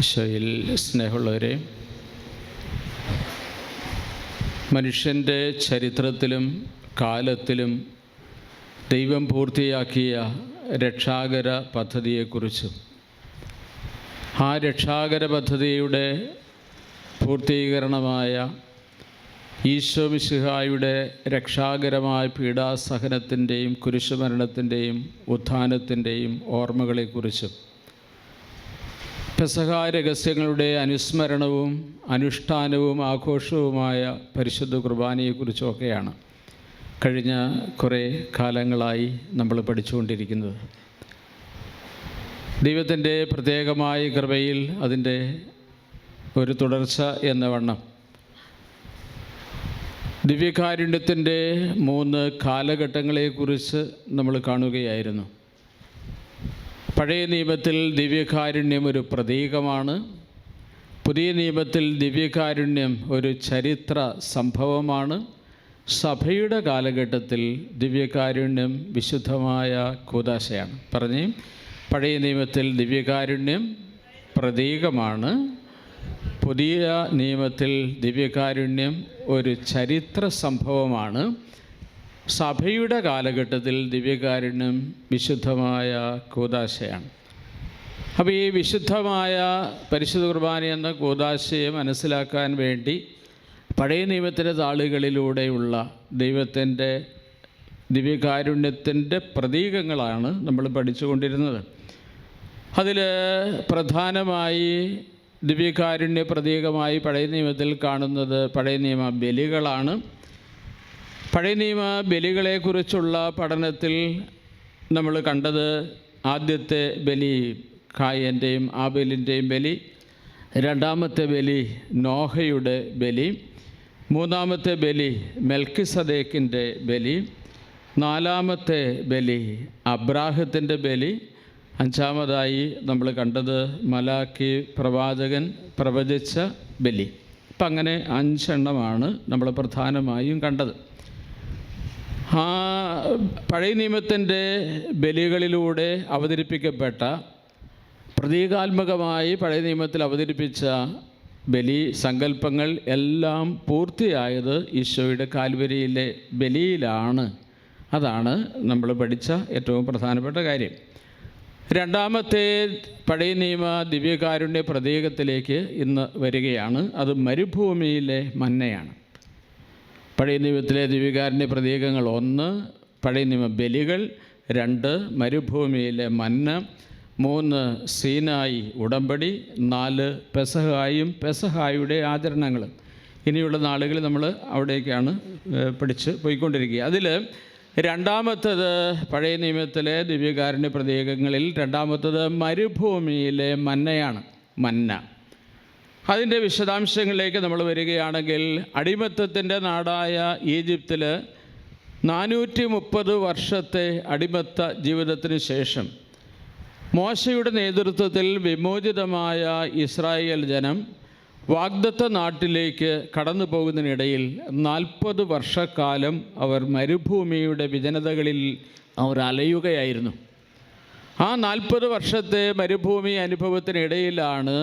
ഈശോയിൽ സ്നേഹമുള്ളവരെ, മനുഷ്യൻ്റെ ചരിത്രത്തിലും കാലത്തിലും ദൈവം പൂർത്തിയാക്കിയ രക്ഷാകര പദ്ധതിയെക്കുറിച്ചും ആ രക്ഷാകര പദ്ധതിയുടെ പൂർത്തീകരണമായ ഈശോ മിശിഹായുടെ രക്ഷാകരമായ പീഡാസഹനത്തിൻ്റെയും കുരിശുമരണത്തിൻ്റെയും ഉത്ഥാനത്തിൻ്റെയും ഓർമ്മകളെക്കുറിച്ചും പെസഹ രഹസ്യങ്ങളുടെ അനുസ്മരണവും അനുഷ്ഠാനവും ആഘോഷവുമായ പരിശുദ്ധ കുർബാനയെക്കുറിച്ചുമൊക്കെയാണ് കഴിഞ്ഞ കുറേ കാലങ്ങളായി നമ്മൾ പഠിച്ചുകൊണ്ടിരിക്കുന്നത്. ദൈവത്തിൻ്റെ പ്രത്യേകമായ കൃപയിൽ അതിൻ്റെ ഒരു തുടർച്ച എന്ന വണ്ണം ദിവ്യകാരുണ്യത്തിൻ്റെ 3 കാലഘട്ടങ്ങളെക്കുറിച്ച് നമ്മൾ കാണുകയായിരുന്നു. പഴയ നിയമത്തിൽ ദിവ്യകാരുണ്യം ഒരു പ്രതീകമാണ്. പുതിയ നിയമത്തിൽ ദിവ്യകാരുണ്യം ഒരു ചരിത്ര സംഭവമാണ്. സഭയുടെ കാലഘട്ടത്തിൽ ദിവ്യകാരുണ്യം വിശുദ്ധമായ കൂദാശയാണ്. പറഞ്ഞേ, പഴയ നിയമത്തിൽ ദിവ്യകാരുണ്യം പ്രതീകമാണ്. പുതിയ നിയമത്തിൽ ദിവ്യകാരുണ്യം ഒരു ചരിത്ര സംഭവമാണ്. സഭയുടെ കാലഘട്ടത്തിൽ ദിവ്യകാരുണ്യം വിശുദ്ധമായ കൂദാശയാണ്. അപ്പോൾ ഈ വിശുദ്ധമായ പരിശുദ്ധ കുർബാന എന്ന കൂദാശയെ മനസ്സിലാക്കാൻ വേണ്ടി പഴയ നിയമത്തിൻ്റെ താളുകളിലൂടെയുള്ള ദൈവത്തിൻ്റെ ദിവ്യകാരുണ്യത്തിൻ്റെ പ്രതീകങ്ങളാണ് നമ്മൾ പഠിച്ചുകൊണ്ടിരുന്നത്. അതിൽ പ്രധാനമായി ദിവ്യകാരുണ്യ പ്രതീകമായി പഴയ നിയമത്തിൽ കാണുന്നത് പഴയ നിയമ ബലികളാണ്. പഴയ നിയമ ബലികളെക്കുറിച്ചുള്ള പഠനത്തിൽ നമ്മൾ കണ്ടത് ആദ്യത്തെ ബലി കായൻ്റെയും ആബേലിൻ്റെയും ബലി, രണ്ടാമത്തെ ബലി നോഹയുടെ ബലി, മൂന്നാമത്തെ ബലി മെൽക്കിസദേക്കിൻ്റെ ബലി, നാലാമത്തെ ബലി അബ്രാഹത്തിൻ്റെ ബലി, അഞ്ചാമതായി നമ്മൾ കണ്ടത് മലാക്കി പ്രവാചകൻ പ്രവചിച്ച ബലി. അപ്പം അങ്ങനെ 5 എണ്ണമാണ് നമ്മൾ പ്രധാനമായും കണ്ടത്. ആ പഴയ നിയമത്തിൻ്റെ ബലികളിലൂടെ അവതരിപ്പിക്കപ്പെട്ട പ്രതീകാത്മകമായി പഴയ നിയമത്തിൽ അവതരിപ്പിച്ച ബലി സങ്കല്പങ്ങൾ എല്ലാം പൂർത്തിയായത് ഈശോയുടെ കാൽവരിയിലെ ബലിയിലാണ്. അതാണ് നമ്മൾ പഠിച്ച ഏറ്റവും പ്രധാനപ്പെട്ട കാര്യം. രണ്ടാമത്തെ പഴയ നിയമ ദിവ്യകാരുണ്യ പ്രതീകത്തിലേക്ക് ഇന്ന് വരികയാണ്. അത് മരുഭൂമിയിലെ മന്നയാണ്. പഴയ നിയമത്തിലെ ദിവ്യകാരുണ്യ പ്രതീകങ്ങൾ: 1 പഴയ നിയമ ബലികൾ, 2 മരുഭൂമിയിലെ മന്ന, 3 സീനായി ഉടമ്പടി, 4 പെസഹായും പെസഹായുടെ ആചരണങ്ങളും. ഇനിയുള്ള നാളുകളിൽ നമ്മൾ അവിടേക്കാണ് പഠിച്ച് പോയിക്കൊണ്ടിരിക്കുക. അതിൽ രണ്ടാമത്തത് പഴയ നിയമത്തിലെ ദിവ്യകാരുണ്യ പ്രതീകങ്ങളിൽ രണ്ടാമത്തത് മരുഭൂമിയിലെ മന്നയാണ്. മന്ന, അതിൻ്റെ വിശദാംശങ്ങളിലേക്ക് നമ്മൾ വരികയാണെങ്കിൽ, അടിമത്തത്തിൻ്റെ നാടായ ഈജിപ്തിൽ 430 വർഷത്തെ അടിമത്ത ജീവിതത്തിന് ശേഷം മോശയുടെ നേതൃത്വത്തിൽ വിമോചിതമായ ഇസ്രായേൽ ജനം വാഗ്ദത്ത നാട്ടിലേക്ക് കടന്നു പോകുന്നതിനിടയിൽ 40 വർഷക്കാലം അവർ മരുഭൂമിയുടെ വിജനതകളിൽ അവർ അലയുകയായിരുന്നു. ആ 40 വർഷത്തെ മരുഭൂമി അനുഭവത്തിനിടയിലാണ്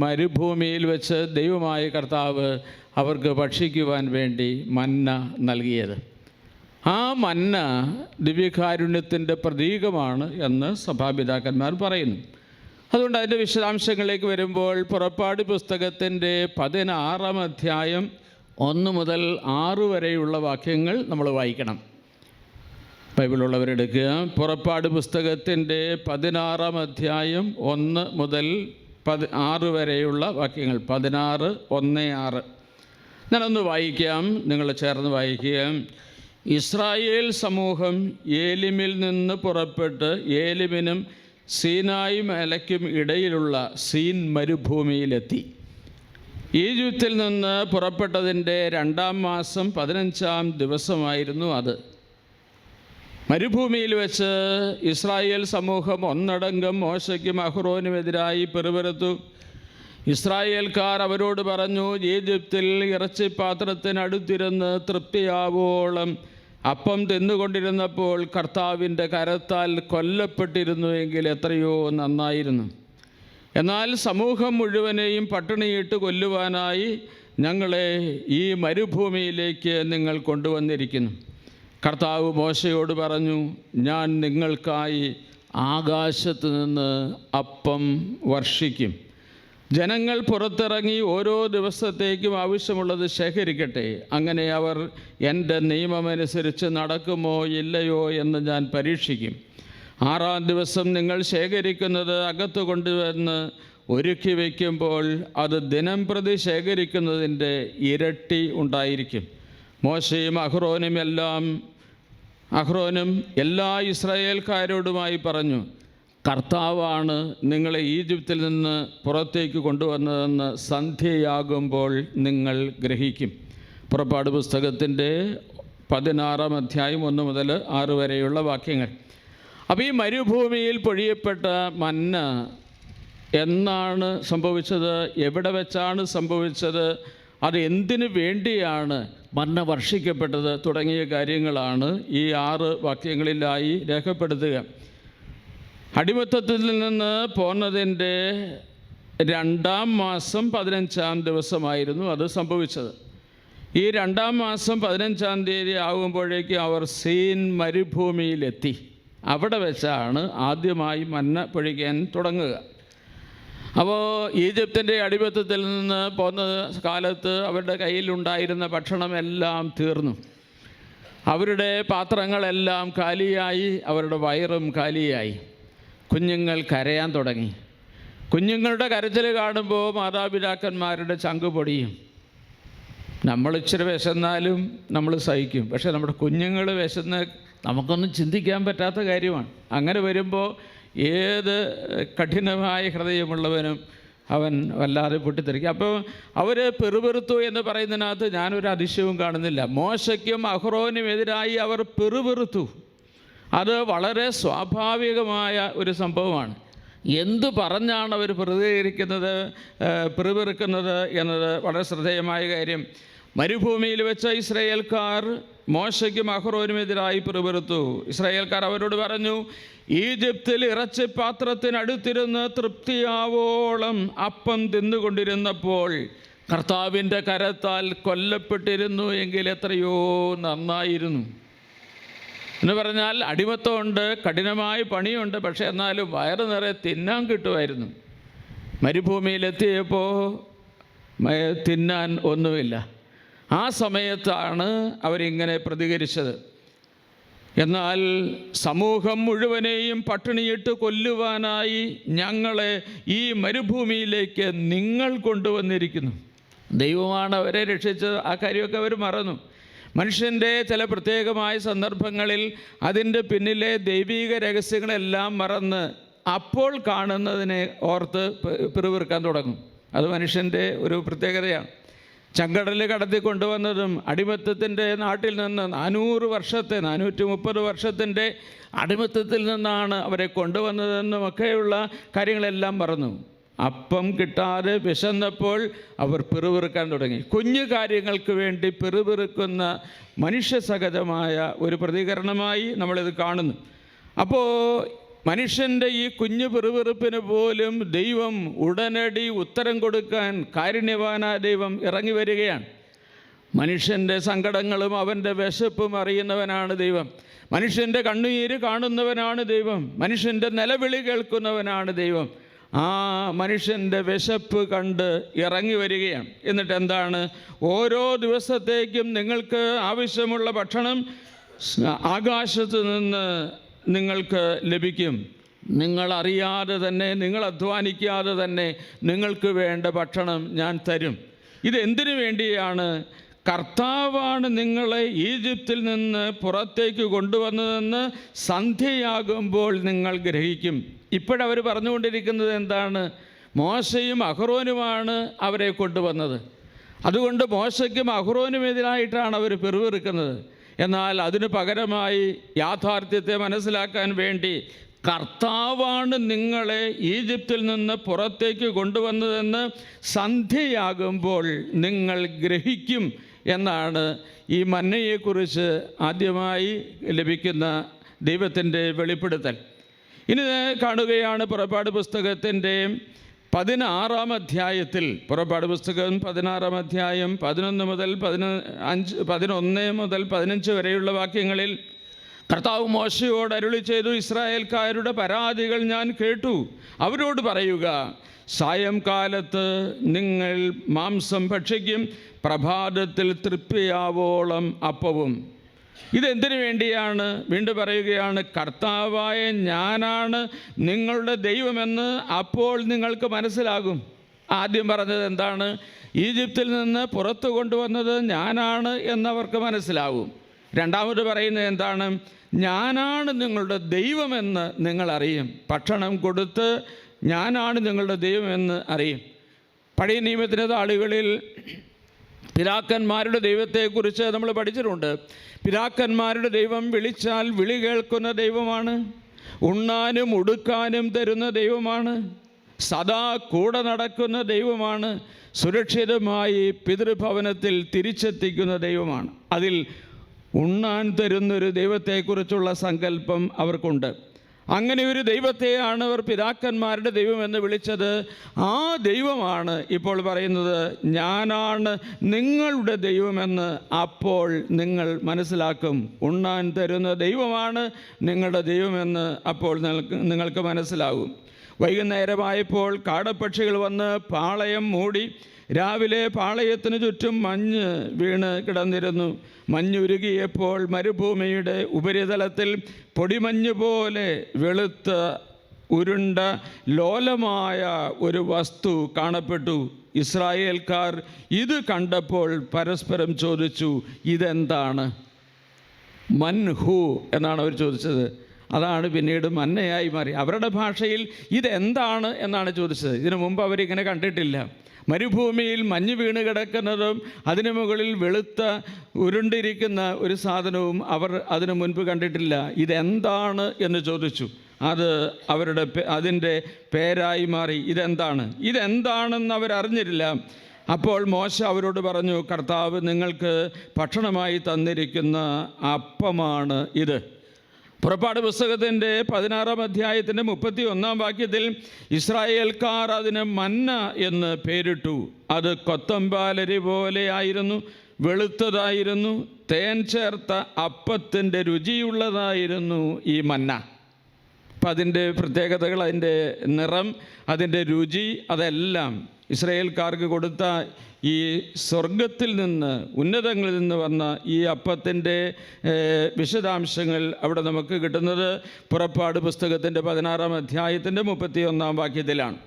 മരുഭൂമിയിൽ വെച്ച് ദൈവമായ കർത്താവ് അവർക്ക് ഭക്ഷിക്കുവാൻ വേണ്ടി മന്ന നൽകിയത്. ആ മന്ന ദിവ്യകാരുണ്യത്തിൻ്റെ പ്രതീകമാണ് എന്ന് സഭാപിതാക്കന്മാർ പറയുന്നു. അതുകൊണ്ട് അതിൻ്റെ വിശദാംശങ്ങളിലേക്ക് വരുമ്പോൾ, പുറപ്പാട് പുസ്തകത്തിൻ്റെ 16-ാം അധ്യായം 1 മുതൽ 6 വരെയുള്ള വാക്യങ്ങൾ നമ്മൾ വായിക്കണം. ബൈബിളുള്ളവരെടുക്കുക. പുറപ്പാട് പുസ്തകത്തിൻ്റെ 16-ാം അധ്യായം 1 മുതൽ 6 വരെയുള്ള വാക്യങ്ങൾ. 16, 1, 6 ഞാനൊന്ന് വായിക്കാം, നിങ്ങൾ ചേർന്ന് വായിക്കുക. ഇസ്രായേൽ സമൂഹം ഏലിമിൽ നിന്ന് പുറപ്പെട്ട് ഏലിമിനും സീനായി മലയ്ക്കും ഇടയിലുള്ള സീൻ മരുഭൂമിയിലെത്തി. ഈജിപ്തിൽ നിന്ന് പുറപ്പെട്ടതിൻ്റെ 2-ാം മാസം 15-ാം ദിവസമായിരുന്നു അത്. മരുഭൂമിയിൽ വെച്ച് ഇസ്രായേൽ സമൂഹം ഒന്നടങ്കം മോശയ്ക്കും അഹ്റോനുമെതിരായി പിറുപിറുത്തു. ഇസ്രായേൽക്കാർ അവരോട് പറഞ്ഞു, ഈജിപ്തിൽ ഇറച്ചിപ്പാത്രത്തിനടുത്തിരുന്ന് തൃപ്തിയാവോളം അപ്പം തിന്നുകൊണ്ടിരുന്നപ്പോൾ കർത്താവിൻ്റെ കരത്താൽ കൊല്ലപ്പെട്ടിരുന്നുവെങ്കിൽ എത്രയോ നന്നായിരുന്നു. എന്നാൽ സമൂഹം മുഴുവനെയും പട്ടിണിയിട്ട് കൊല്ലുവാനായി ഞങ്ങളെ ഈ മരുഭൂമിയിലേക്ക് നിങ്ങൾ കൊണ്ടുവന്നിരിക്കുന്നു. കർത്താവ് മോശയോട് പറഞ്ഞു, ഞാൻ നിങ്ങൾക്കായി ആകാശത്ത് നിന്ന് അപ്പം വർഷിക്കും. ജനങ്ങൾ പുറത്തിറങ്ങി ഓരോ ദിവസത്തേക്കും ആവശ്യമുള്ളത് ശേഖരിക്കട്ടെ. അങ്ങനെ അവർ എൻ്റെ നിയമമനുസരിച്ച് നടക്കുമോ ഇല്ലയോ എന്ന് ഞാൻ പരീക്ഷിക്കും. 6-ാം ദിവസം നിങ്ങൾ ശേഖരിക്കുന്നത് അകത്ത് കൊണ്ടുവന്ന് ഒരുക്കി വയ്ക്കുമ്പോൾ അത് ദിനംപ്രതി ശേഖരിക്കുന്നതിൻ്റെ ഇരട്ടി ഉണ്ടായിരിക്കും. മോശയും അഹ്റോനും എല്ലാ ഇസ്രായേൽക്കാരോടുമായി പറഞ്ഞു, കർത്താവാണ് നിങ്ങളെ ഈജിപ്തിൽ നിന്ന് പുറത്തേക്ക് കൊണ്ടുവന്നതെന്ന് സന്ധ്യയാകുമ്പോൾ നിങ്ങൾ ഗ്രഹിക്കും. പുറപ്പാട് പുസ്തകത്തിൻ്റെ 16-ാം അധ്യായം 1 മുതൽ 6 വരെയുള്ള വാക്യങ്ങൾ. അപ്പോൾ ഈ മരുഭൂമിയിൽ പൊഴിയപ്പെട്ട മന്ന എന്നാണ് സംഭവിച്ചത്, എവിടെ വെച്ചാണ് സംഭവിച്ചത്, അത് എന്തിനു വേണ്ടിയാണ് മന്ന വർഷിക്കപ്പെട്ടത് തുടങ്ങിയ കാര്യങ്ങളാണ് ഈ 6 വാക്യങ്ങളിലായി രേഖപ്പെടുത്തുക. അടിമത്തത്തിൽ നിന്ന് പോന്നതിൻ്റെ 2-ാം മാസം 15-ാം ദിവസമായിരുന്നു അത് സംഭവിച്ചത്. ഈ 2-ാം മാസം 15-ാം തീയതി ആകുമ്പോഴേക്ക് അവർ സീൻ മരുഭൂമിയിലെത്തി. അവിടെ വെച്ചാണ് ആദ്യമായി മന്ന പൊഴിക്കാൻ തുടങ്ങുക. അപ്പോൾ ഈജിപ്തിൻ്റെ അടിമത്തത്തിൽ നിന്ന് പോന്ന കാലത്ത് അവരുടെ കയ്യിലുണ്ടായിരുന്ന ഭക്ഷണമെല്ലാം തീർന്നു. അവരുടെ പാത്രങ്ങളെല്ലാം കാലിയായി, അവരുടെ വയറും കാലിയായി. കുഞ്ഞുങ്ങൾ കരയാൻ തുടങ്ങി. കുഞ്ഞുങ്ങളുടെ കരച്ചിൽ കാണുമ്പോൾ മാതാപിതാക്കന്മാരുടെ ചങ്ക് പൊടിയും. നമ്മൾ ഇച്ചിരി വിശന്നാലും നമ്മൾ സഹിക്കും, പക്ഷേ നമ്മുടെ കുഞ്ഞുങ്ങൾ വിശന്ന് നമുക്കൊന്നും ചിന്തിക്കാൻ പറ്റാത്ത കാര്യമാണ്. അങ്ങനെ വരുമ്പോൾ ഏത് കഠിനമായ ഹൃദയമുള്ളവനും അവൻ വല്ലാതെ പൊട്ടിത്തെറിക്കും. അപ്പോൾ അവർ പെറുപെറുത്തു എന്ന് പറയുന്നതിനകത്ത് ഞാനൊരു അതിശയവും കാണുന്നില്ല. മോശയ്ക്കും അഹ്റോനുമെതിരായി അവർ പെറുപെറുത്തു. അത് വളരെ സ്വാഭാവികമായ ഒരു സംഭവമാണ്. എന്തു പറഞ്ഞാണ് അവർ പെറുപെറുക്കുന്നത് എന്നത് വളരെ ശ്രദ്ധേയമായ കാര്യം. മരുഭൂമിയിൽ വെച്ച ഇസ്രായേൽക്കാർ മോശയ്ക്കും അഹ്റോനുമെതിരായി പെറുപെറുത്തു. ഇസ്രായേൽക്കാർ അവരോട് പറഞ്ഞു, ഈജിപ്തിൽ ഇറച്ചിപ്പാത്രത്തിനടുത്തിരുന്ന് തൃപ്തിയാവോളം അപ്പം തിന്നുകൊണ്ടിരുന്നപ്പോൾ കർത്താവിൻ്റെ കരത്താൽ കൊല്ലപ്പെട്ടിരുന്നു എങ്കിൽ എത്രയോ നന്നായിരുന്നു. എന്ന് പറഞ്ഞാൽ അടിമത്തമുണ്ട്, കഠിനമായ പണിയുണ്ട്, പക്ഷേ എന്നാലും വയറ് നിറയെ തിന്നാൻ കിട്ടുമായിരുന്നു. മരുഭൂമിയിലെത്തിയപ്പോൾ തിന്നാൻ ഒന്നുമില്ല. ആ സമയത്താണ് അവരിങ്ങനെ പ്രതികരിച്ചത്. എന്നാൽ സമൂഹം മുഴുവനെയും പട്ടിണിയിട്ട് കൊല്ലുവാനായി ഞങ്ങളെ ഈ മരുഭൂമിയിലേക്ക് നിങ്ങൾ കൊണ്ടുവന്നിരിക്കുന്നു. ദൈവമാണ് അവരെ രക്ഷിച്ചത്. ആ കാര്യമൊക്കെ അവർ മറന്നു. മനുഷ്യൻ്റെ ചില പ്രത്യേകമായ സന്ദർഭങ്ങളിൽ അതിൻ്റെ പിന്നിലെ ദൈവിക രഹസ്യങ്ങളെല്ലാം മറന്ന് അപ്പോൾ കാണുന്നതിനെ ഓർത്ത് പിറുപിറുക്കാൻ തുടങ്ങും. അത് മനുഷ്യൻ്റെ ഒരു പ്രത്യേകതയാണ്. ചങ്കടൽ കടത്തി കൊണ്ടുവന്നതും അടിമത്തത്തിൻ്റെ നാട്ടിൽ നിന്ന് 430 വർഷത്തിൻ്റെ അടിമത്തത്തിൽ നിന്നാണ് അവരെ കൊണ്ടുവന്നതെന്നുമൊക്കെയുള്ള കാര്യങ്ങളെല്ലാം മറന്നു. അപ്പം കിട്ടാതെ വിശന്നപ്പോൾ അവർ പിറുപിറുക്കാൻ തുടങ്ങി. കുഞ്ഞു കാര്യങ്ങൾക്ക് വേണ്ടി പിറുപിറുക്കുന്ന മനുഷ്യസഹജമായ ഒരു പ്രതികരണമായി നമ്മളിത് കാണുന്നു. അപ്പോൾ മനുഷ്യൻ്റെ ഈ കുഞ്ഞു പിറുപിറുപ്പിന് പോലും ദൈവം ഉടനടി ഉത്തരം കൊടുക്കാൻ കാരുണ്യവാനായ ദൈവം ഇറങ്ങി വരികയാണ്. മനുഷ്യൻ്റെ സങ്കടങ്ങളും അവൻ്റെ വിശപ്പും അറിയുന്നവനാണ് ദൈവം. മനുഷ്യൻ്റെ കണ്ണുനീര് കാണുന്നവനാണ് ദൈവം. മനുഷ്യൻ്റെ നിലവിളി കേൾക്കുന്നവനാണ് ദൈവം. ആ മനുഷ്യൻ്റെ വിശപ്പ് കണ്ട് ഇറങ്ങി വരികയാണ്. എന്നിട്ട് എന്താണ്? ഓരോ ദിവസത്തേക്കും നിങ്ങൾക്ക് ആവശ്യമുള്ള ഭക്ഷണം ആകാശത്ത് നിന്ന് നിങ്ങൾക്ക് ലഭിക്കും. നിങ്ങളറിയാതെ തന്നെ, നിങ്ങൾ അധ്വാനിക്കാതെ തന്നെ നിങ്ങൾക്ക് വേണ്ട ഭക്ഷണം ഞാൻ തരും. ഇതെന്തിനു വേണ്ടിയാണ്? കർത്താവാണ് നിങ്ങളെ ഈജിപ്തിൽ നിന്ന് പുറത്തേക്ക് കൊണ്ടുവന്നതെന്ന് സന്ധ്യയാകുമ്പോൾ നിങ്ങൾ ഗ്രഹിക്കും. ഇപ്പോഴവർ പറഞ്ഞുകൊണ്ടിരിക്കുന്നത് എന്താണ്? മോശയും അഹ്റോനുമാണ് അവരെ കൊണ്ടുവന്നത്. അതുകൊണ്ട് മോശയ്ക്കും അഹ്റോനുമെതിരായിട്ടാണ് അവർ പിറുപിറുക്കുന്നത്. എന്നാൽ അതിന് പകരമായി യാഥാർത്ഥ്യത്തെ മനസ്സിലാക്കാൻ വേണ്ടി കർത്താവാണ് നിങ്ങളെ ഈജിപ്തിൽ നിന്ന് പുറത്തേക്ക് കൊണ്ടുവന്നതെന്ന് സന്ധ്യയാകുമ്പോൾ നിങ്ങൾ ഗ്രഹിക്കും എന്നാണ് ഈ മന്നയെക്കുറിച്ച് ആദ്യമായി ലഭിക്കുന്ന ദൈവത്തിൻ്റെ വെളിപ്പെടുത്തൽ. ഇനി കാണുകയാണ് പുറപ്പാട് പുസ്തകത്തിൻ്റെ 16-ാം അധ്യായത്തിൽ, പുറപ്പാട് പുസ്തകം 16-ാം അധ്യായം 11 മുതൽ 15 വരെയുള്ള വാക്യങ്ങളിൽ കർത്താവ് മോശയോട് അരുളി ചെയ്തു, ഇസ്രായേൽക്കാരുടെ പരാതികൾ ഞാൻ കേട്ടു. അവരോട് പറയുക, സായംകാലത്ത് നിങ്ങൾ മാംസം ഭക്ഷിക്കും, പ്രഭാതത്തിൽ തൃപ്തിയാവോളം അപ്പവും. ഇതെന്തിനു വേണ്ടിയാണ്? വീണ്ടും പറയുകയാണ്, കർത്താവായ ഞാനാണ് നിങ്ങളുടെ ദൈവമെന്ന് അപ്പോൾ നിങ്ങൾക്ക് മനസ്സിലാകും. ആദ്യം പറഞ്ഞത് എന്താണ്? ഈജിപ്തിൽ നിന്ന് പുറത്തു കൊണ്ടുവന്നത് ഞാനാണ് എന്നവർക്ക് മനസ്സിലാവും. രണ്ടാമത് പറയുന്നത് എന്താണ്? ഞാനാണ് നിങ്ങളുടെ ദൈവമെന്ന് നിങ്ങൾ അറിയും. ഭക്ഷണം കൊടുത്ത് ഞാനാണ് നിങ്ങളുടെ ദൈവമെന്ന് അറിയും. പഴയ നിയമത്തിൻ്റെ താളുകളിൽ പിതാക്കന്മാരുടെ ദൈവത്തെക്കുറിച്ച് നമ്മൾ പഠിച്ചിട്ടുണ്ട്. പിതാക്കന്മാരുടെ ദൈവം വിളിച്ചാൽ വിളി കേൾക്കുന്ന ദൈവമാണ്, ഉണ്ണാനും ഉടുക്കാനും തരുന്ന ദൈവമാണ്, സദാ കൂടെ നടക്കുന്ന ദൈവമാണ്, സുരക്ഷിതമായി പിതൃഭവനത്തിൽ തിരിച്ചെത്തിക്കുന്ന ദൈവമാണ്. അതിൽ ഉണ്ണാൻ തരുന്നൊരു ദൈവത്തെക്കുറിച്ചുള്ള സങ്കല്പം അവർക്കുണ്ട്. അങ്ങനെ ഒരു ദൈവത്തെയാണ് അവർ പിതാക്കന്മാരുടെ ദൈവമെന്ന് വിളിച്ചത്. ആ ദൈവമാണ് ഇപ്പോൾ പറയുന്നത്, ഞാനാണ് നിങ്ങളുടെ ദൈവമെന്ന് അപ്പോൾ നിങ്ങൾ മനസ്സിലാക്കും. ഉണ്ണാൻ തരുന്ന ദൈവമാണ് നിങ്ങളുടെ ദൈവമെന്ന് അപ്പോൾ നിങ്ങൾക്ക് മനസ്സിലാകും. വൈകുന്നേരമായപ്പോൾ കാടപ്പക്ഷികൾ വന്ന് പാളയം മൂടി. രാവിലെ പാളയത്തിന് ചുറ്റും മഞ്ഞ് വീണ് കിടന്നിരുന്നു. മഞ്ഞുരുകിയപ്പോൾ മരുഭൂമിയുടെ ഉപരിതലത്തിൽ പൊടിമഞ്ഞ് പോലെ വെളുത്ത ഉരുണ്ട ലോലമായ ഒരു വസ്തു കാണപ്പെട്ടു. ഇസ്രായേൽക്കാർ ഇത് കണ്ടപ്പോൾ പരസ്പരം ചോദിച്ചു, ഇതെന്താണ്? മൻഹു എന്നാണ് അവർ ചോദിച്ചത്. അതാണ് പിന്നീട് മന്നയായി മാറി. അവരുടെ ഭാഷയിൽ ഇതെന്താണ് എന്നാണ് ചോദിച്ചത്. ഇതിനു മുമ്പ് അവരിങ്ങനെ കണ്ടിട്ടില്ല. മരുഭൂമിയിൽ മഞ്ഞ് വീണ് കിടക്കുന്നതും അതിനു മുകളിൽ വെളുത്ത ഉരുണ്ടിരിക്കുന്ന ഒരു സാധനവും അവർ അതിനു മുൻപ് കണ്ടിട്ടില്ല. ഇതെന്താണ് എന്ന് ചോദിച്ചു. അത് അതിൻ്റെ പേരായി മാറി. ഇതെന്താണെന്ന് അവരറിഞ്ഞില്ല. അപ്പോൾ മോശ അവരോട് പറഞ്ഞു, കർത്താവ് നിങ്ങൾക്ക് ഭക്ഷണമായി തന്നിരിക്കുന്ന അപ്പമാണ് ഇത്. പുറപ്പാട് പുസ്തകത്തിൻ്റെ 16-ാം അധ്യായത്തിൻ്റെ 31-ാം വാക്യത്തിൽ ഇസ്രായേൽക്കാർ അതിന് മന്ന എന്ന് പേരിട്ടു. അത് കൊത്തമ്പാലരി പോലെയായിരുന്നു, വെളുത്തതായിരുന്നു, തേൻ ചേർത്ത അപ്പത്തിൻ്റെ രുചിയുള്ളതായിരുന്നു ഈ മന്ന. അപ്പം അതിൻ്റെ പ്രത്യേകതകൾ, അതിൻ്റെ നിറം, അതിൻ്റെ രുചി, അതെല്ലാം ഇസ്രായേൽക്കാർക്ക് കൊടുത്ത ഈ സ്വർഗത്തിൽ നിന്ന്, ഉന്നതങ്ങളിൽ നിന്ന് വന്ന ഈ അപ്പത്തിൻ്റെ വിശദാംശങ്ങൾ അവിടെ നമുക്ക് കിട്ടുന്നത് പുറപ്പാട് പുസ്തകത്തിൻ്റെ 16-ാം അധ്യായത്തിൻ്റെ 31-ാം വാക്യത്തിലാണ്.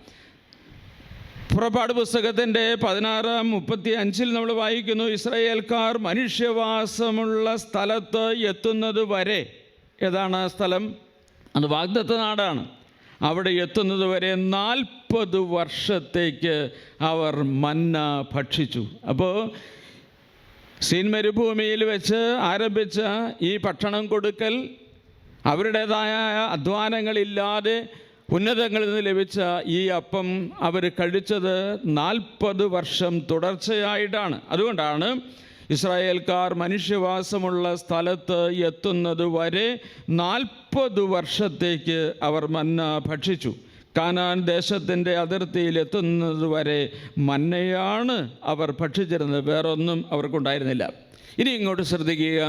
പുറപ്പാട് പുസ്തകത്തിൻ്റെ 16:35 നമ്മൾ വായിക്കുന്നു, ഇസ്രായേൽക്കാർ മനുഷ്യവാസമുള്ള സ്ഥലത്ത് എത്തുന്നത് വരെ. ഏതാണ് ആ സ്ഥലം? അത് വാഗ്ദത്ത നാടാണ്. അവിടെ എത്തുന്നത് വരെ 40 വർഷത്തേക്ക് അവർ മന്ന ഭക്ഷിച്ചു. അപ്പോൾ സീൻ മരുഭൂമിയിൽ വെച്ച് ആരംഭിച്ച ഈ ഭക്ഷണം കൊടുക്കൽ, അവരുടേതായ അധ്വാനങ്ങളില്ലാതെ ഉന്നതങ്ങളിൽ നിന്ന് ലഭിച്ച ഈ അപ്പം അവർ കഴിച്ചത് 40 വർഷം തുടർച്ചയായിട്ടാണ്. അതുകൊണ്ടാണ് ഇസ്രായേൽക്കാർ മനുഷ്യവാസമുള്ള സ്ഥലത്ത് എത്തുന്നത് വരെ 40 വർഷത്തേക്ക് അവർ മന്ന ഭക്ഷിച്ചു. കാനാൻ ദേശത്തിൻ്റെ അതിർത്തിയിൽ എത്തുന്നത് വരെ മന്നയാണ് അവർ ഭക്ഷിച്ചിരുന്നത്, വേറൊന്നും അവർക്കുണ്ടായിരുന്നില്ല. ഇനി ഇങ്ങോട്ട് ശ്രദ്ധിക്കുക.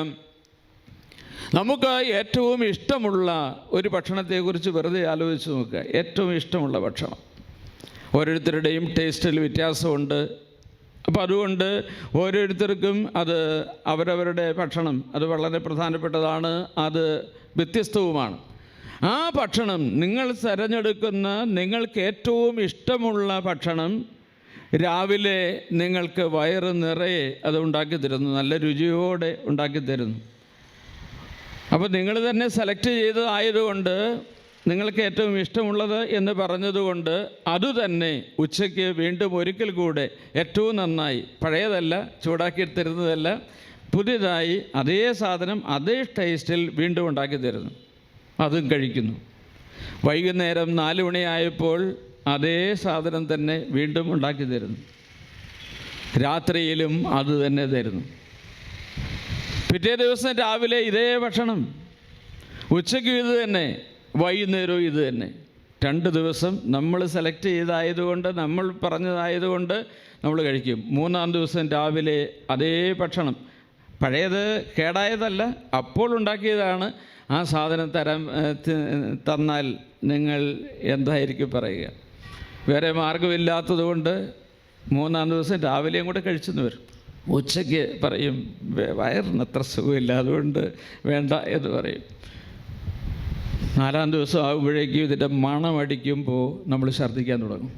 നമുക്ക് ഏറ്റവും ഇഷ്ടമുള്ള ഒരു ഭക്ഷണത്തെക്കുറിച്ച് വെറുതെ ആലോചിച്ച് നോക്കുക. ഏറ്റവും ഇഷ്ടമുള്ള ഭക്ഷണം, ഓരോരുത്തരുടെയും ടേസ്റ്റിൽ വ്യത്യാസമുണ്ട്. അപ്പോൾ അതുകൊണ്ട് ഓരോരുത്തർക്കും അത് അവരവരുടെ ഭക്ഷണം അത് വളരെ പ്രധാനപ്പെട്ടതാണ്, അത് വ്യത്യസ്തവുമാണ്. ആ ഭക്ഷണം നിങ്ങൾ തിരഞ്ഞെടുക്കുന്ന നിങ്ങൾക്ക് ഏറ്റവും ഇഷ്ടമുള്ള ഭക്ഷണം രാവിലെ നിങ്ങൾക്ക് വയറ് നിറയെ അത് ഉണ്ടാക്കി തരുന്നു, നല്ല രുചിയോടെ ഉണ്ടാക്കി തരുന്നു. അപ്പോൾ നിങ്ങൾ തന്നെ സെലക്ട് ചെയ്തതായതുകൊണ്ട്, നിങ്ങൾക്ക് ഏറ്റവും ഇഷ്ടമുള്ളത് എന്ന് പറഞ്ഞതുകൊണ്ട് അതുതന്നെ ഉച്ചയ്ക്ക് വീണ്ടും ഒരിക്കൽ കൂടെ ഏറ്റവും നന്നായി, പഴയതല്ല, ചൂടാക്കി തരുന്നതല്ല, പുതിയതായി അതേ സാധനം അതേ ടേസ്റ്റിൽ വീണ്ടും ഉണ്ടാക്കി തരുന്നു, അതും കഴിക്കുന്നു. വൈകുന്നേരം 4 മണിയായപ്പോൾ അതേ സാധനം തന്നെ വീണ്ടും ഉണ്ടാക്കി തരുന്നു. രാത്രിയിലും അത് തന്നെ തരുന്നു. പിറ്റേ ദിവസം രാവിലെ ഇതേ ഭക്ഷണം, ഉച്ചയ്ക്കും ഇത് തന്നെ, വൈകുന്നേരവും ഇത് തന്നെ. 2 ദിവസം നമ്മൾ സെലക്ട് ചെയ്തായതുകൊണ്ട്, നമ്മൾ പറഞ്ഞതായതുകൊണ്ട് നമ്മൾ കഴിക്കും. 3-ാം ദിവസം രാവിലെ അതേ ഭക്ഷണം, പഴയത് കേടായതല്ല, അപ്പോൾ ഉണ്ടാക്കിയതാണ്, ആ സാധനം തന്നാൽ നിങ്ങൾ എന്തായിരിക്കും പറയുക? വേറെ മാർഗമില്ലാത്തത് കൊണ്ട് 3-ാം ദിവസം രാവിലെയും കൂടെ കഴിച്ചെന്ന് വരും. ഉച്ചയ്ക്ക് പറയും വയറിന് അത്ര സുഖമില്ല, അതുകൊണ്ട് വേണ്ട എന്ന് പറയും. 4-ാം ദിവസം ആകുമ്പോഴേക്കും ഇതിൻ്റെ മണമടിക്കുമ്പോൾ നമ്മൾ ഛർദ്ദിക്കാൻ തുടങ്ങും.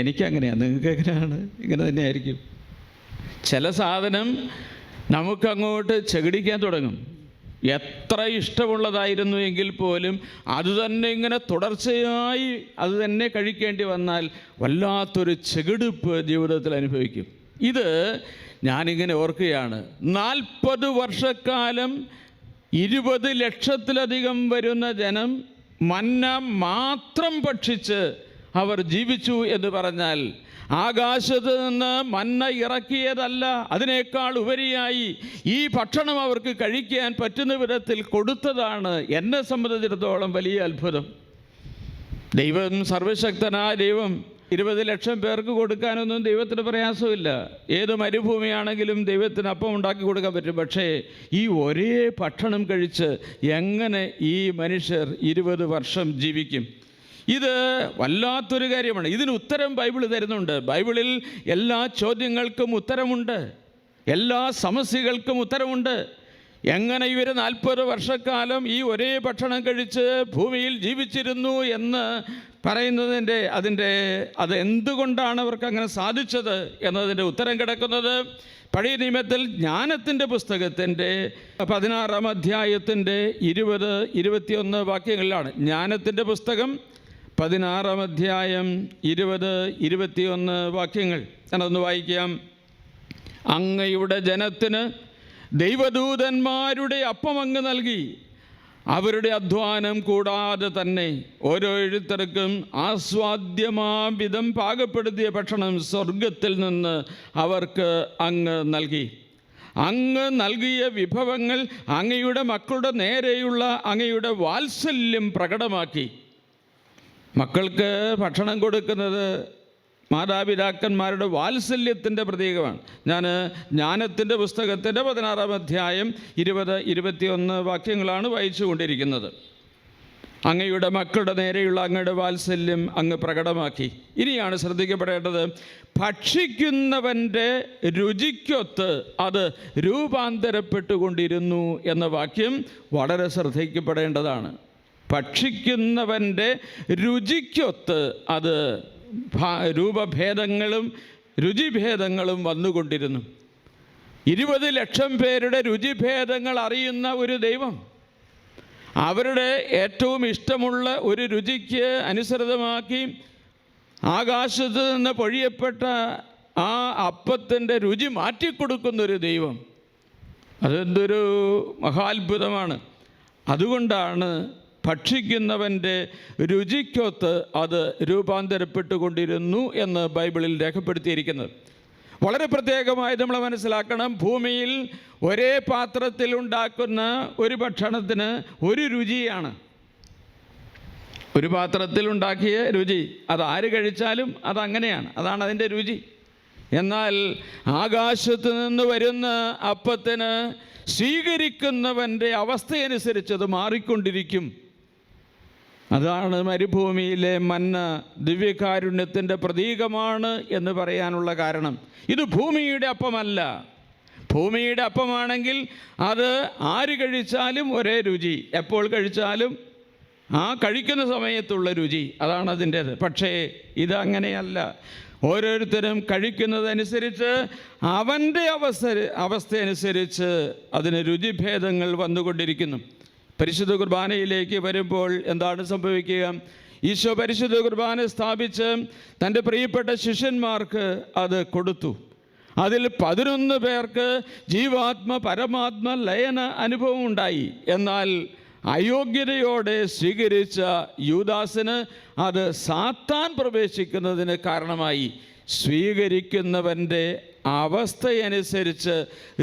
എനിക്കങ്ങനെയാണ്, നിങ്ങൾക്ക് എങ്ങനെയാണ്? ഇങ്ങനെ തന്നെയായിരിക്കും. ചില സാധനം നമുക്കങ്ങോട്ട് ചെകിടിക്കാൻ തുടങ്ങും. എത്ര ഇഷ്ടമുള്ളതായിരുന്നു എങ്കിൽ പോലും അതുതന്നെ ഇങ്ങനെ തുടർച്ചയായി അത് തന്നെ കഴിക്കേണ്ടി വന്നാൽ വല്ലാത്തൊരു ചെകിടിപ്പ് ജീവിതത്തിൽ അനുഭവിക്കും. ഇത് ഞാനിങ്ങനെ ഓർക്കുകയാണ്. 40 വർഷക്കാലം 20 ലക്ഷത്തിലധികം വരുന്ന ജനം മന്ന മാത്രം ഭക്ഷിച്ച് അവർ ജീവിച്ചു എന്ന് പറഞ്ഞാൽ, ആകാശത്ത് നിന്ന് മന്ന ഇറക്കിയതല്ല, അതിനേക്കാൾ ഉപരിയായി ഈ ഭക്ഷണം അവർക്ക് കഴിക്കാൻ പറ്റുന്ന വിധത്തിൽ കൊടുത്തതാണ് എന്നെ സംബന്ധിച്ചിടത്തോളം വലിയ അത്ഭുതം. ദൈവം, സർവശക്തനായ ദൈവം 20 ലക്ഷം പേർക്ക് കൊടുക്കാനൊന്നും ദൈവത്തിന് പ്രയാസമില്ല. ഏത് മരുഭൂമിയാണെങ്കിലും ദൈവത്തിന് അപ്പം ഉണ്ടാക്കി കൊടുക്കാൻ പറ്റും. പക്ഷേ ഈ ഒരേ ഭക്ഷണം കഴിച്ച് എങ്ങനെ ഈ മനുഷ്യർ 20 വർഷം ജീവിക്കും? ഇത് വല്ലാത്തൊരു കാര്യമാണ്. ഇതിന് ഉത്തരം ബൈബിൾ തരുന്നുണ്ട്. ബൈബിളിൽ എല്ലാ ചോദ്യങ്ങൾക്കും ഉത്തരമുണ്ട്, എല്ലാ സമസ്യകൾക്കും ഉത്തരമുണ്ട്. എങ്ങനെ ഇവർ 40 വർഷക്കാലം ഈ ഒരേ ഭക്ഷണം കഴിച്ച് ഭൂമിയിൽ ജീവിച്ചിരുന്നു എന്ന് പറയുന്നതിൻ്റെ അത് എന്തുകൊണ്ടാണ് അവർക്ക് അങ്ങനെ സാധിച്ചത് എന്നതിൻ്റെ ഉത്തരം കിടക്കുന്നത് പഴയ നിയമത്തിൽ ജ്ഞാനത്തിൻ്റെ പുസ്തകത്തിൻ്റെ 16-ാം അധ്യായത്തിൻ്റെ 20-21 വാക്യങ്ങളിലാണ്. ജ്ഞാനത്തിൻ്റെ പുസ്തകം 16-ാം അധ്യായം 20-21 വാക്യങ്ങൾ ഞാനൊന്ന് വായിക്കാം. അങ്ങയുടെ ജനത്തിന് ദൈവദൂതന്മാരുടെ അപ്പം അങ്ങ് നൽകി, അവരുടെ അധ്വാനം കൂടാതെ തന്നെ ഓരോരുത്തർക്കും ആസ്വാദ്യമാം വിധം പാകപ്പെടുത്തിയ ഭക്ഷണം സ്വർഗത്തിൽ നിന്ന് അവർക്ക് അങ്ങ് നൽകി. അങ്ങ് നൽകിയ വിഭവങ്ങൾ അങ്ങയുടെ മക്കളുടെ നേരെയുള്ള അങ്ങയുടെ വാത്സല്യം പ്രകടമാക്കി. മക്കൾക്ക് ഭക്ഷണം കൊടുക്കുന്നത് മാതാപിതാക്കന്മാരുടെ വാത്സല്യത്തിൻ്റെ പ്രതീകമാണ്. ഞാൻ ജ്ഞാനത്തിൻ്റെ പുസ്തകത്തിൻ്റെ 16-ാം അധ്യായം 20-21 വാക്യങ്ങളാണ് വായിച്ചു കൊണ്ടിരിക്കുന്നത്. അങ്ങയുടെ മക്കളുടെ നേരെയുള്ള അങ്ങയുടെ വാത്സല്യം അങ്ങ് പ്രകടമാക്കി. ഇനിയാണ് ശ്രദ്ധിക്കപ്പെടേണ്ടത്, ഭക്ഷിക്കുന്നവൻ്റെ രുചിക്കൊത്ത് അത് രൂപാന്തരപ്പെട്ടുകൊണ്ടിരുന്നു എന്ന വാക്യം വളരെ ശ്രദ്ധിക്കപ്പെടേണ്ടതാണ്. ഭക്ഷിക്കുന്നവൻ്റെ രുചിക്കൊത്ത് അത് രൂപഭേദങ്ങളും രുചിഭേദങ്ങളും വന്നുകൊണ്ടിരുന്നു. 20 ലക്ഷം പേരുടെ രുചിഭേദങ്ങൾ അറിയുന്ന ഒരു ദൈവം അവരുടെ ഏറ്റവും ഇഷ്ടമുള്ള ഒരു രുചിക്ക് അനുസൃതമാക്കി ആകാശത്ത് നിന്ന് പൊഴിയപ്പെട്ട ആ അപ്പത്തിൻ്റെ രുചി മാറ്റിക്കൊടുക്കുന്നൊരു ദൈവം, അതെന്തൊരു മഹാത്ഭുതമാണ്. അതുകൊണ്ടാണ് ഭക്ഷിക്കുന്നവൻ്റെ രുചിക്കൊത്ത് അത് രൂപാന്തരപ്പെട്ടുകൊണ്ടിരുന്നു എന്ന് ബൈബിളിൽ രേഖപ്പെടുത്തിയിരിക്കുന്നത്. വളരെ പ്രത്യേകമായി നമ്മൾ മനസ്സിലാക്കണം, ഭൂമിയിൽ ഒരേ പാത്രത്തിൽ ഉണ്ടാക്കുന്ന ഒരു ഭക്ഷണത്തിന് ഒരു രുചിയാണ്. ഒരു പാത്രത്തിൽ ഉണ്ടാക്കിയ രുചി അത് ആര് കഴിച്ചാലും അതങ്ങനെയാണ്, അതാണ് അതിൻ്റെ രുചി. എന്നാൽ ആകാശത്ത് നിന്ന് വരുന്ന അപ്പത്തിന് സ്വീകരിക്കുന്നവൻ്റെ അവസ്ഥയനുസരിച്ച് അത് മാറിക്കൊണ്ടിരിക്കും. അതാണ് മരുഭൂമിയിലെ മന്ന ദിവ്യകാരുണ്യത്തിൻ്റെ പ്രതീകമാണ് എന്ന് പറയാനുള്ള കാരണം. ഇത് ഭൂമിയുടെ അപ്പമല്ല. ഭൂമിയുടെ അപ്പമാണെങ്കിൽ അത് ആര് കഴിച്ചാലും ഒരേ രുചി, എപ്പോൾ കഴിച്ചാലും ആ കഴിക്കുന്ന സമയത്തുള്ള രുചി, അതാണ് അതിൻ്റേത്. പക്ഷേ ഇതങ്ങനെയല്ല. ഓരോരുത്തരും കഴിക്കുന്നതനുസരിച്ച് അവൻ്റെ അവസ്ഥയനുസരിച്ച് അതിന് രുചിഭേദങ്ങൾ വന്നുകൊണ്ടിരിക്കുന്നു. പരിശുദ്ധ കുർബാനയിലേക്ക് വരുമ്പോൾ എന്താണ് സംഭവിക്കുക? ഈശോ പരിശുദ്ധ കുർബാന സ്ഥാപിച്ച് തൻ്റെ പ്രിയപ്പെട്ട ശിഷ്യന്മാർക്ക് അത് കൊടുത്തു. അതിൽ 11 പേർക്ക് ജീവാത്മ പരമാത്മ ലയന അനുഭവം ഉണ്ടായി. എന്നാൽ അയോഗ്യതയോടെ സ്വീകരിച്ച യൂദാസിന് അത് സാത്താൻ പ്രവേശിക്കുന്നതിന് കാരണമായി. സ്വീകരിക്കുന്നവൻ്റെ അവസ്ഥയനുസരിച്ച്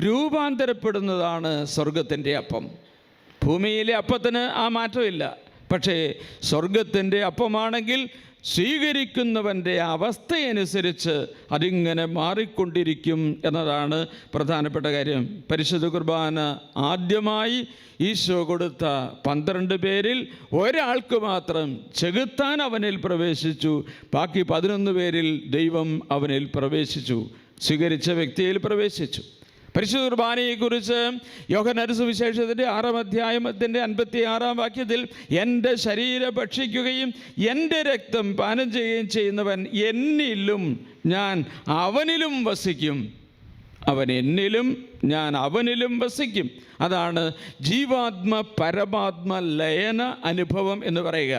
രൂപാന്തരപ്പെടുന്നതാണ് സ്വർഗത്തിൻ്റെ അപ്പം. ഭൂമിയിലെ അപ്പത്തിന് ആ മാറ്റമില്ല. പക്ഷേ സ്വർഗത്തിൻ്റെ അപ്പമാണെങ്കിൽ സ്വീകരിക്കുന്നവൻ്റെ അവസ്ഥയനുസരിച്ച് അതിങ്ങനെ മാറിക്കൊണ്ടിരിക്കും എന്നതാണ് പ്രധാനപ്പെട്ട കാര്യം. പരിശുദ്ധ കുർബാന ആദ്യമായി ഈശോ കൊടുത്ത 12 പേരിൽ ഒരാൾക്ക് മാത്രം ചെകുത്താൻ അവനിൽ പ്രവേശിച്ചു. ബാക്കി 11 പേരിൽ ദൈവം അവനിൽ പ്രവേശിച്ചു, സ്വീകരിച്ച വ്യക്തിയിൽ പ്രവേശിച്ചു. പരിശുദ്ധ കുർബാനയെക്കുറിച്ച് യോഹന്നാന്റെ സുവിശേഷത്തിൻ്റെ 6-ാം അധ്യായത്തിൻ്റെ 56-ാം വാക്യത്തിൽ എൻ്റെ ശരീരം ഭക്ഷിക്കുകയും എൻ്റെ രക്തം പാനം ചെയ്യുകയും ചെയ്യുന്നവൻ എന്നിലും ഞാൻ അവനിലും വസിക്കും, അവൻ എന്നിലും ഞാൻ അവനിലും വസിക്കും. അതാണ് ജീവാത്മ പരമാത്മ ലയന അനുഭവം എന്ന് പറയുക.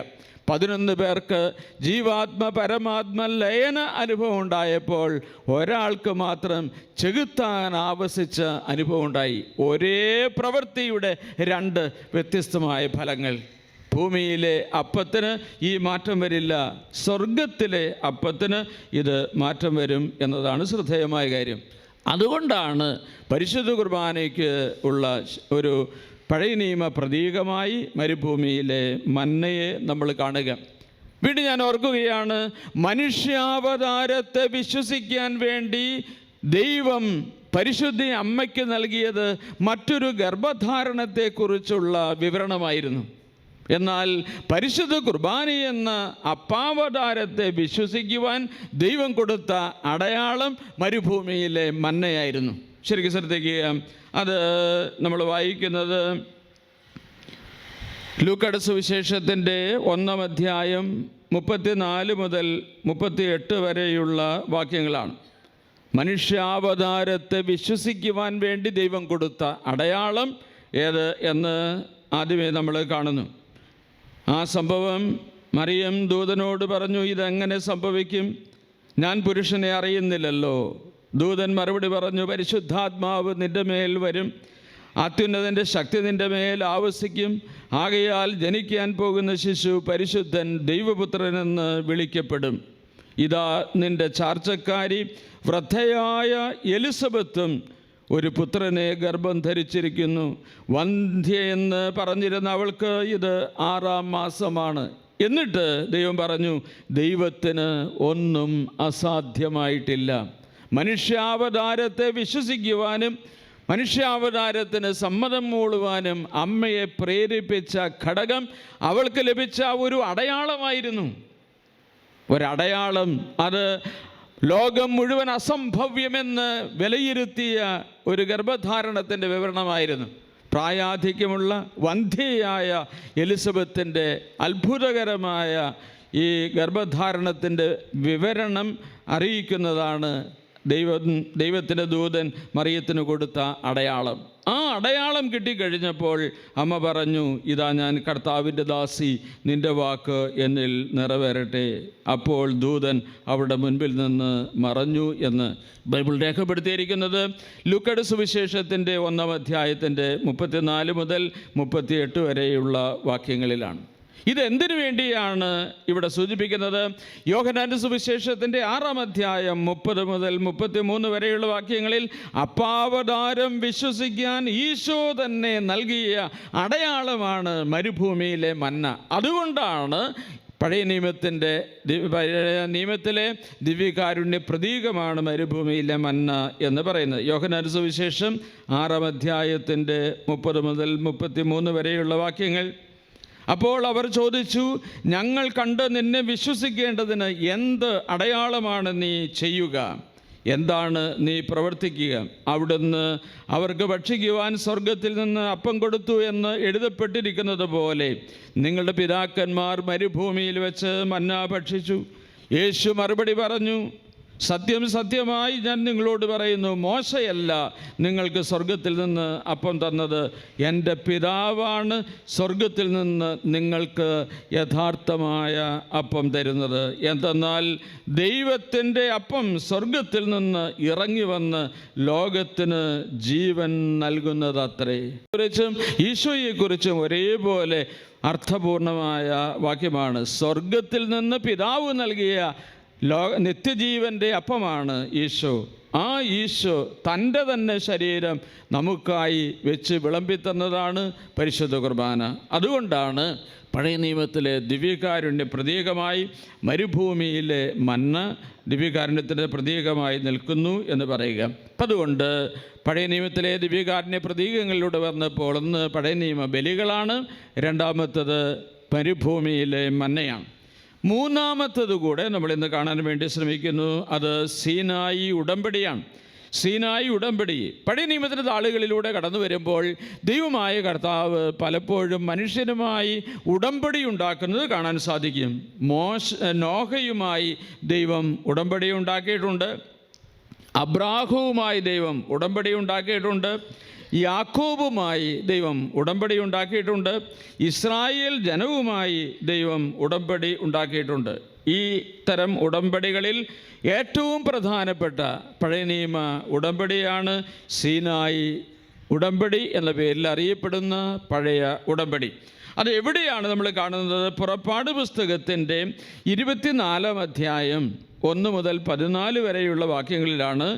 11 പേർക്ക് ജീവാത്മ പരമാത്മ ലയന അനുഭവം ഉണ്ടായപ്പോൾ ഒരാൾക്ക് മാത്രം ചെകുത്താൻ ആവസിച്ച അനുഭവം ഉണ്ടായി. ഒരേ പ്രവൃത്തിയുടെ 2 വ്യത്യസ്തമായ ഫലങ്ങൾ. ഭൂമിയിലെ അപ്പത്തിന് ഈ മാറ്റം വരില്ല, സ്വർഗത്തിലെ അപ്പത്തിന് ഇത് മാറ്റം വരും എന്നതാണ് ശ്രദ്ധേയമായ കാര്യം. അതുകൊണ്ടാണ് പരിശുദ്ധ കുർബാനയ്ക്ക് ഉള്ള ഒരു പഴയ നിയമ പ്രതീകമായി മരുഭൂമിയിലെ മന്നയെ നമ്മൾ കാണുക. വീണ്ടും ഞാൻ ഓർക്കുകയാണ്, മനുഷ്യാവതാരത്തെ വിശ്വസിക്കാൻ വേണ്ടി ദൈവം പരിശുദ്ധ അമ്മയ്ക്ക് നൽകിയത് മറ്റൊരു ഗർഭധാരണത്തെക്കുറിച്ചുള്ള വിവരണമായിരുന്നു. എന്നാൽ പരിശുദ്ധ കുർബാന എന്ന അപ്പാവതാരത്തെ വിശ്വസിക്കുവാൻ ദൈവം കൊടുത്ത അടയാളം മരുഭൂമിയിലെ മന്നയായിരുന്നു. ശരിക്കും ശ്രദ്ധിക്കുക, അത് നമ്മൾ വായിക്കുന്നത് ലൂക്കായുടെ സുവിശേഷത്തിൻ്റെ 1-ാം അധ്യായം 34 മുതൽ 38 വരെയുള്ള വാക്യങ്ങളാണ്. മനുഷ്യാവതാരത്തെ വിശ്വസിക്കുവാൻ വേണ്ടി ദൈവം കൊടുത്ത അടയാളം ഏത് എന്ന് ആദ്യമേ നമ്മൾ കാണുന്നു. ആ സംഭവം മറിയം ദൂതനോട് പറഞ്ഞു, ഇതെങ്ങനെ സംഭവിക്കും? ഞാൻ പുരുഷനെ അറിയുന്നില്ലല്ലോ. ദൂതൻ മറുപടി പറഞ്ഞു, പരിശുദ്ധാത്മാവ് നിൻ്റെ മേൽ വരും, അത്യുന്നതൻ്റെ ശക്തി നിൻ്റെ മേൽ ആവസിക്കും. ആകയാൽ ജനിക്കാൻ പോകുന്ന ശിശു പരിശുദ്ധൻ ദൈവപുത്രനെന്ന് വിളിക്കപ്പെടും. ഇതാ നിൻ്റെ ചാർച്ചക്കാരി വൃദ്ധയായ എലിസബത്തും ഒരു പുത്രനെ ഗർഭം ധരിച്ചിരിക്കുന്നു. വന്ധ്യയെന്ന് പറഞ്ഞിരുന്ന അവൾക്ക് ഇത് 6-ാം മാസമാണ്. എന്നിട്ട് ദൈവം പറഞ്ഞു, ദൈവത്തിന് ഒന്നും അസാധ്യമായിട്ടില്ല. മനുഷ്യാവതാരത്തെ വിശ്വസിക്കുവാനും മനുഷ്യാവതാരത്തിന് സമ്മതം മൂളുവാനും അമ്മയെ പ്രേരിപ്പിച്ച ഘടകം അവൾക്ക് ലഭിച്ച ഒരു അടയാളമായിരുന്നു. ഒരടയാളം, അത് ലോകം മുഴുവൻ അസംഭവ്യമെന്ന് വിലയിരുത്തിയ ഒരു ഗർഭധാരണത്തിൻ്റെ വിവരണമായിരുന്നു. പ്രായാധിക്യമുള്ള വന്ധ്യയായ എലിസബത്തിൻ്റെ അത്ഭുതകരമായ ഈ ഗർഭധാരണത്തിൻ്റെ വിവരണം അറിയിക്കുന്നതാണ് ദൈവത്തിൻ്റെ ദൂതൻ മറിയത്തിന് കൊടുത്ത അടയാളം. ആ അടയാളം കിട്ടിക്കഴിഞ്ഞപ്പോൾ അമ്മ പറഞ്ഞു, ഇതാ ഞാൻ കർത്താവിൻ്റെ ദാസി, നിൻ്റെ വാക്ക് എന്നിൽ നിറവേറട്ടെ. അപ്പോൾ ദൂതൻ അവരുടെ മുൻപിൽ നിന്ന് മറഞ്ഞു എന്ന് ബൈബിൾ രേഖപ്പെടുത്തിയിരിക്കുന്നത് ലൂക്കയുടെ സുവിശേഷത്തിൻ്റെ 1-ാം അധ്യായത്തിൻ്റെ 34 മുതൽ 38 വരെയുള്ള വാക്യങ്ങളിലാണ്. ഇതെന്തിനു വേണ്ടിയാണ് ഇവിടെ സൂചിപ്പിക്കുന്നത്? യോഹന്നാന്റെ സുവിശേഷത്തിൻ്റെ 6-ാം അധ്യായം 30 മുതൽ 33 വരെയുള്ള വാക്യങ്ങളിൽ അപ്പാവതാരം വിശ്വസിക്കാൻ ഈശോ തന്നെ നൽകിയ അടയാളമാണ് മരുഭൂമിയിലെ മന്ന. അതുകൊണ്ടാണ് പഴയ നിയമത്തിലെ ദിവ്യകാരുണ്യ പ്രതീകമാണ് മരുഭൂമിയിലെ മന്ന എന്ന് പറയുന്നത്. യോഹന്നാന്റെ സുവിശേഷം 6-ാം അധ്യായത്തിൻ്റെ 30 മുതൽ 33 വരെയുള്ള വാക്യങ്ങൾ. അപ്പോൾ അവർ ചോദിച്ചു, ഞങ്ങൾ കണ്ട് നിന്നെ വിശ്വസിക്കേണ്ടതിന് എന്ത് അടയാളമാണ് നീ ചെയ്യുക? എന്താണ് നീ പ്രവർത്തിക്കുക? അവിടുന്ന് അവർക്ക് ഭക്ഷിക്കുവാൻ സ്വർഗത്തിൽ നിന്ന് അപ്പം കൊടുത്തു എന്ന് എഴുതപ്പെട്ടിരിക്കുന്നത് പോലെ നിങ്ങളുടെ പിതാക്കന്മാർ മരുഭൂമിയിൽ വെച്ച് മന്ന ഭക്ഷിച്ചു. യേശു മറുപടി പറഞ്ഞു, സത്യം സത്യമായി ഞാൻ നിങ്ങളോട് പറയുന്നു, മോശയല്ല നിങ്ങൾക്ക് സ്വർഗത്തിൽ നിന്ന് അപ്പം തന്നത്, എൻ്റെ പിതാവാണ് സ്വർഗത്തിൽ നിന്ന് നിങ്ങൾക്ക് യഥാർത്ഥമായ അപ്പം തരുന്നത്. എന്തെന്നാൽ ദൈവത്തിൻ്റെ അപ്പം സ്വർഗത്തിൽ നിന്ന് ഇറങ്ങി വന്ന് ലോകത്തിന് ജീവൻ നൽകുന്നതത്രേ. കുറിച്ചും ഈശോയെക്കുറിച്ചും ഒരേപോലെ അർത്ഥപൂർണമായ വാക്യമാണ്. സ്വർഗത്തിൽ നിന്ന് പിതാവ് നൽകിയ നിത്യജീവൻ്റെ അപ്പമാണ് ഈശോ. ആ ഈശോ തൻ്റെ തന്നെ ശരീരം നമുക്കായി വെച്ച് വിളമ്പിത്തന്നതാണ് പരിശുദ്ധ കുർബാന. അതുകൊണ്ടാണ് പഴയ നിയമത്തിലെ ദിവ്യകാരുണ്യ പ്രതീകമായി മരുഭൂമിയിലെ മന്ന ദിവ്യകാരുണ്യത്തിൻ്റെ പ്രതീകമായി നിൽക്കുന്നു എന്ന് പറയുക. അപ്പം അതുകൊണ്ട് പഴയ നിയമത്തിലെ ദിവ്യകാരുണ്യ പ്രതീകങ്ങളിലൂടെ വന്നപ്പോൾ ഒന്ന് പഴയ നിയമ ബലികളാണ്, രണ്ടാമത്തത് മരുഭൂമിയിലെ മന്നയാണ്. മൂന്നാമത്തത് കൂടെ നമ്മളിന്ന് കാണാൻ വേണ്ടി ശ്രമിക്കുന്നു, അത് സീനായി ഉടമ്പടിയാണ്. സീനായി ഉടമ്പടി പഴയ നിയമത്തിൻ്റെ താളുകളിലൂടെ കടന്നു വരുമ്പോൾ ദൈവമായ കർത്താവ് പലപ്പോഴും മനുഷ്യനുമായി ഉടമ്പടി ഉണ്ടാക്കുന്നത് കാണാൻ സാധിക്കും. നോഹയുമായി ദൈവം ഉടമ്പടി ഉണ്ടാക്കിയിട്ടുണ്ട്, അബ്രാഹവുമായി ദൈവം ഉടമ്പടി ഉണ്ടാക്കിയിട്ടുണ്ട്, യാക്കോബുമായി ദൈവം ഉടമ്പടി ഉണ്ടാക്കിയിട്ടുണ്ട്, ഇസ്രായേൽ ജനവുമായി ദൈവം ഉടമ്പടി ഉണ്ടാക്കിയിട്ടുണ്ട്. ഈ തരം ഉടമ്പടികളിൽ ഏറ്റവും പ്രധാനപ്പെട്ട പഴയ നിയമ ഉടമ്പടിയാണ് സീനായി ഉടമ്പടി എന്ന പേരിൽ അറിയപ്പെടുന്ന പഴയ ഉടമ്പടി. അത് എവിടെയാണ് നമ്മൾ കാണുന്നത്? പുറപ്പാട് പുസ്തകത്തിൻ്റെ 24-ാം അധ്യായം 1 മുതൽ 14 വരെയുള്ള വാക്യങ്ങളിലാണ്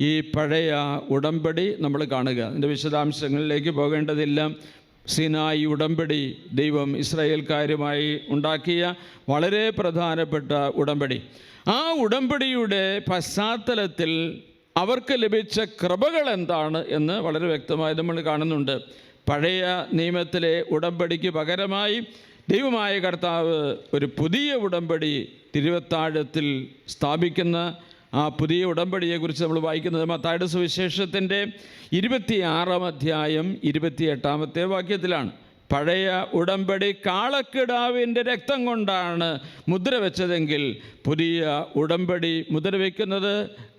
ഈ പഴയ ഉടമ്പടി നമ്മൾ കാണുക. അതിൻ്റെ വിശദാംശങ്ങളിലേക്ക് പോകേണ്ടതില്ല. സീനായി ഉടമ്പടി ദൈവം ഇസ്രായേൽക്കാരുമായി ഉണ്ടാക്കിയ വളരെ പ്രധാനപ്പെട്ട ഉടമ്പടി. ആ ഉടമ്പടിയുടെ പശ്ചാത്തലത്തിൽ അവർക്ക് ലഭിച്ച കൃപകൾ എന്താണ് എന്ന് വളരെ വ്യക്തമായി നമ്മൾ കാണുന്നുണ്ട്. പഴയ നിയമത്തിലെ ഉടമ്പടിക്ക് പകരമായി ദൈവമായ കർത്താവ് ഒരു പുതിയ ഉടമ്പടി തിരുവത്താഴത്തിൽ സ്ഥാപിക്കുന്ന ആ പുതിയ ഉടമ്പടിയെക്കുറിച്ച് നമ്മൾ വായിക്കുന്നത് മത്തായിയുടെ സുവിശേഷത്തിൻ്റെ 26-ാം അധ്യായം 28-ാമത്തെ വാക്യത്തിലാണ്. പഴയ ഉടമ്പടി കാളക്കിടാവിൻ്റെ രക്തം കൊണ്ടാണ് മുദ്ര വെച്ചതെങ്കിൽ പുതിയ ഉടമ്പടി മുദ്ര വയ്ക്കുന്നത്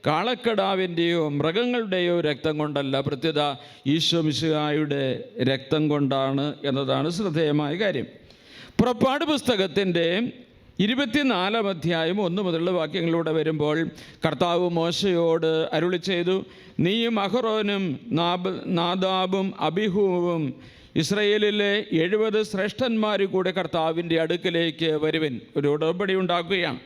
കാളക്കിടാവിൻ്റെയോ മൃഗങ്ങളുടെയോ രക്തം കൊണ്ടല്ല, പ്രത്യുത ഈശോ മിശിഹായുടെ രക്തം കൊണ്ടാണ് എന്നതാണ് ശ്രദ്ധേയമായ കാര്യം. പുറപ്പാട് പുസ്തകത്തിൻ്റെ 24-ാം അധ്യായം 1 മുതലുള്ള വാക്യങ്ങളിലൂടെ വരുമ്പോൾ കർത്താവ് മോശയോട് അരുളി ചെയ്തു, നീയും അഹറോനും നാദാബും അബിഹൂവും ഇസ്രയേലിലെ 70 ശ്രേഷ്ഠന്മാർ കൂടെ കർത്താവിൻ്റെ അടുക്കലേക്ക് വരുവിൻ. ഒരു ഉടമ്പടി ഉണ്ടാക്കുകയാണ്.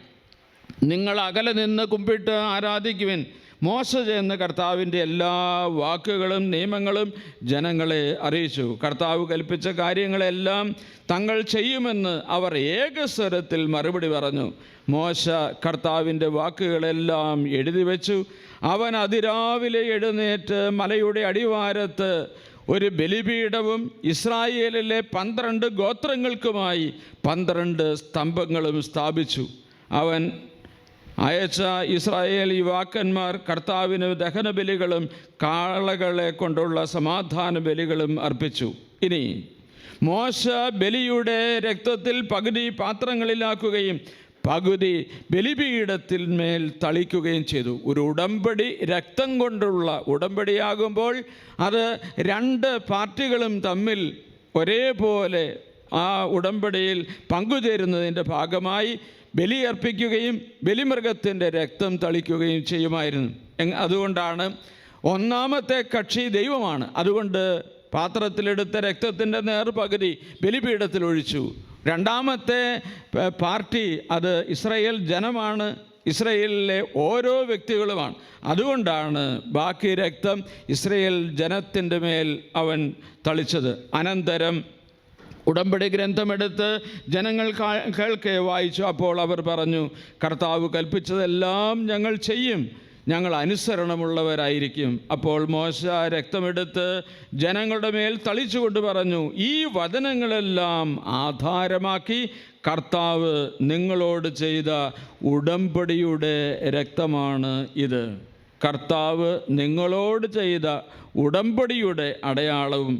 നിങ്ങൾ അകലെ നിന്ന് കുമ്പിട്ട് ആരാധിക്കുവിൻ. മോശ ചെയ്യുന്ന കർത്താവിൻ്റെ എല്ലാ വാക്കുകളും നിയമങ്ങളും ജനങ്ങളെ അറിയിച്ചു. കർത്താവ് കൽപ്പിച്ച കാര്യങ്ങളെല്ലാം തങ്ങൾ ചെയ്യുമെന്ന് അവർ ഏകസ്വരത്തിൽ മറുപടി പറഞ്ഞു. മോശ കർത്താവിൻ്റെ വാക്കുകളെല്ലാം എഴുതി വച്ചു. അവൻ അതിരാവിലെ എഴുന്നേറ്റ് മലയുടെ അടിവാരത്ത് ഒരു ബലിപീഠവും ഇസ്രായേലിലെ 12 ഗോത്രങ്ങൾക്കുമായി 12 സ്തംഭങ്ങളും സ്ഥാപിച്ചു. അവൻ അയച്ച ഇസ്രായേൽ യുവാക്കന്മാർ കർത്താവിന് ദഹനബലികളും കാളകളെ കൊണ്ടുള്ള സമാധാന ബലികളും അർപ്പിച്ചു. ഇനി മോശ ബലിയുടെ രക്തത്തിൽ പകുതി പാത്രങ്ങളിലാക്കുകയും പകുതി ബലിപീഠത്തിന്മേൽ തളിക്കുകയും ചെയ്തു. ഒരു ഉടമ്പടി രക്തം കൊണ്ടുള്ള ഉടമ്പടിയാകുമ്പോൾ അത് 2 പാർട്ടികളും തമ്മിൽ ഒരേപോലെ ആ ഉടമ്പടിയിൽ പങ്കുചേരുന്നതിൻ്റെ ഭാഗമായി ബലിയർപ്പിക്കുകയും ബലിമൃഗത്തിൻ്റെ രക്തം തളിക്കുകയും ചെയ്യുമായിരുന്നു. അതുകൊണ്ടാണ് ഒന്നാമത്തെ കക്ഷി ദൈവമാണ്. അതുകൊണ്ട് പാത്രത്തിലെടുത്ത രക്തത്തിൻ്റെ നേർപകുതി ബലിപീഠത്തിൽ ഒഴിച്ചു. രണ്ടാമത്തെ പാർട്ടി അത് ഇസ്രായേൽ ജനമാണ്, ഇസ്രായേലിലെ ഓരോ വ്യക്തികളുമാണ്. അതുകൊണ്ടാണ് ബാക്കി രക്തം ഇസ്രായേൽ ജനത്തിൻ്റെ മേൽ അവൻ തളിച്ചത്. അനന്തരം ഉടമ്പടി ഗ്രന്ഥമെടുത്ത് ജനങ്ങൾ കേൾക്കെ വായിച്ചു. അപ്പോൾ അവർ പറഞ്ഞു, കർത്താവ് കൽപ്പിച്ചതെല്ലാം ഞങ്ങൾ ചെയ്യും, ഞങ്ങൾ അനുസരണമുള്ളവരായിരിക്കും. അപ്പോൾ മോശ രക്തമെടുത്ത് ജനങ്ങളുടെ മേൽ തളിച്ചുകൊണ്ട് പറഞ്ഞു, ഈ വചനങ്ങളെല്ലാം ആധാരമാക്കി കർത്താവ് നിങ്ങളോട് ചെയ്ത ഉടമ്പടിയുടെ രക്തമാണ് ഇത്. കർത്താവ് നിങ്ങളോട് ചെയ്ത ഉടമ്പടിയുടെ അടയാളവും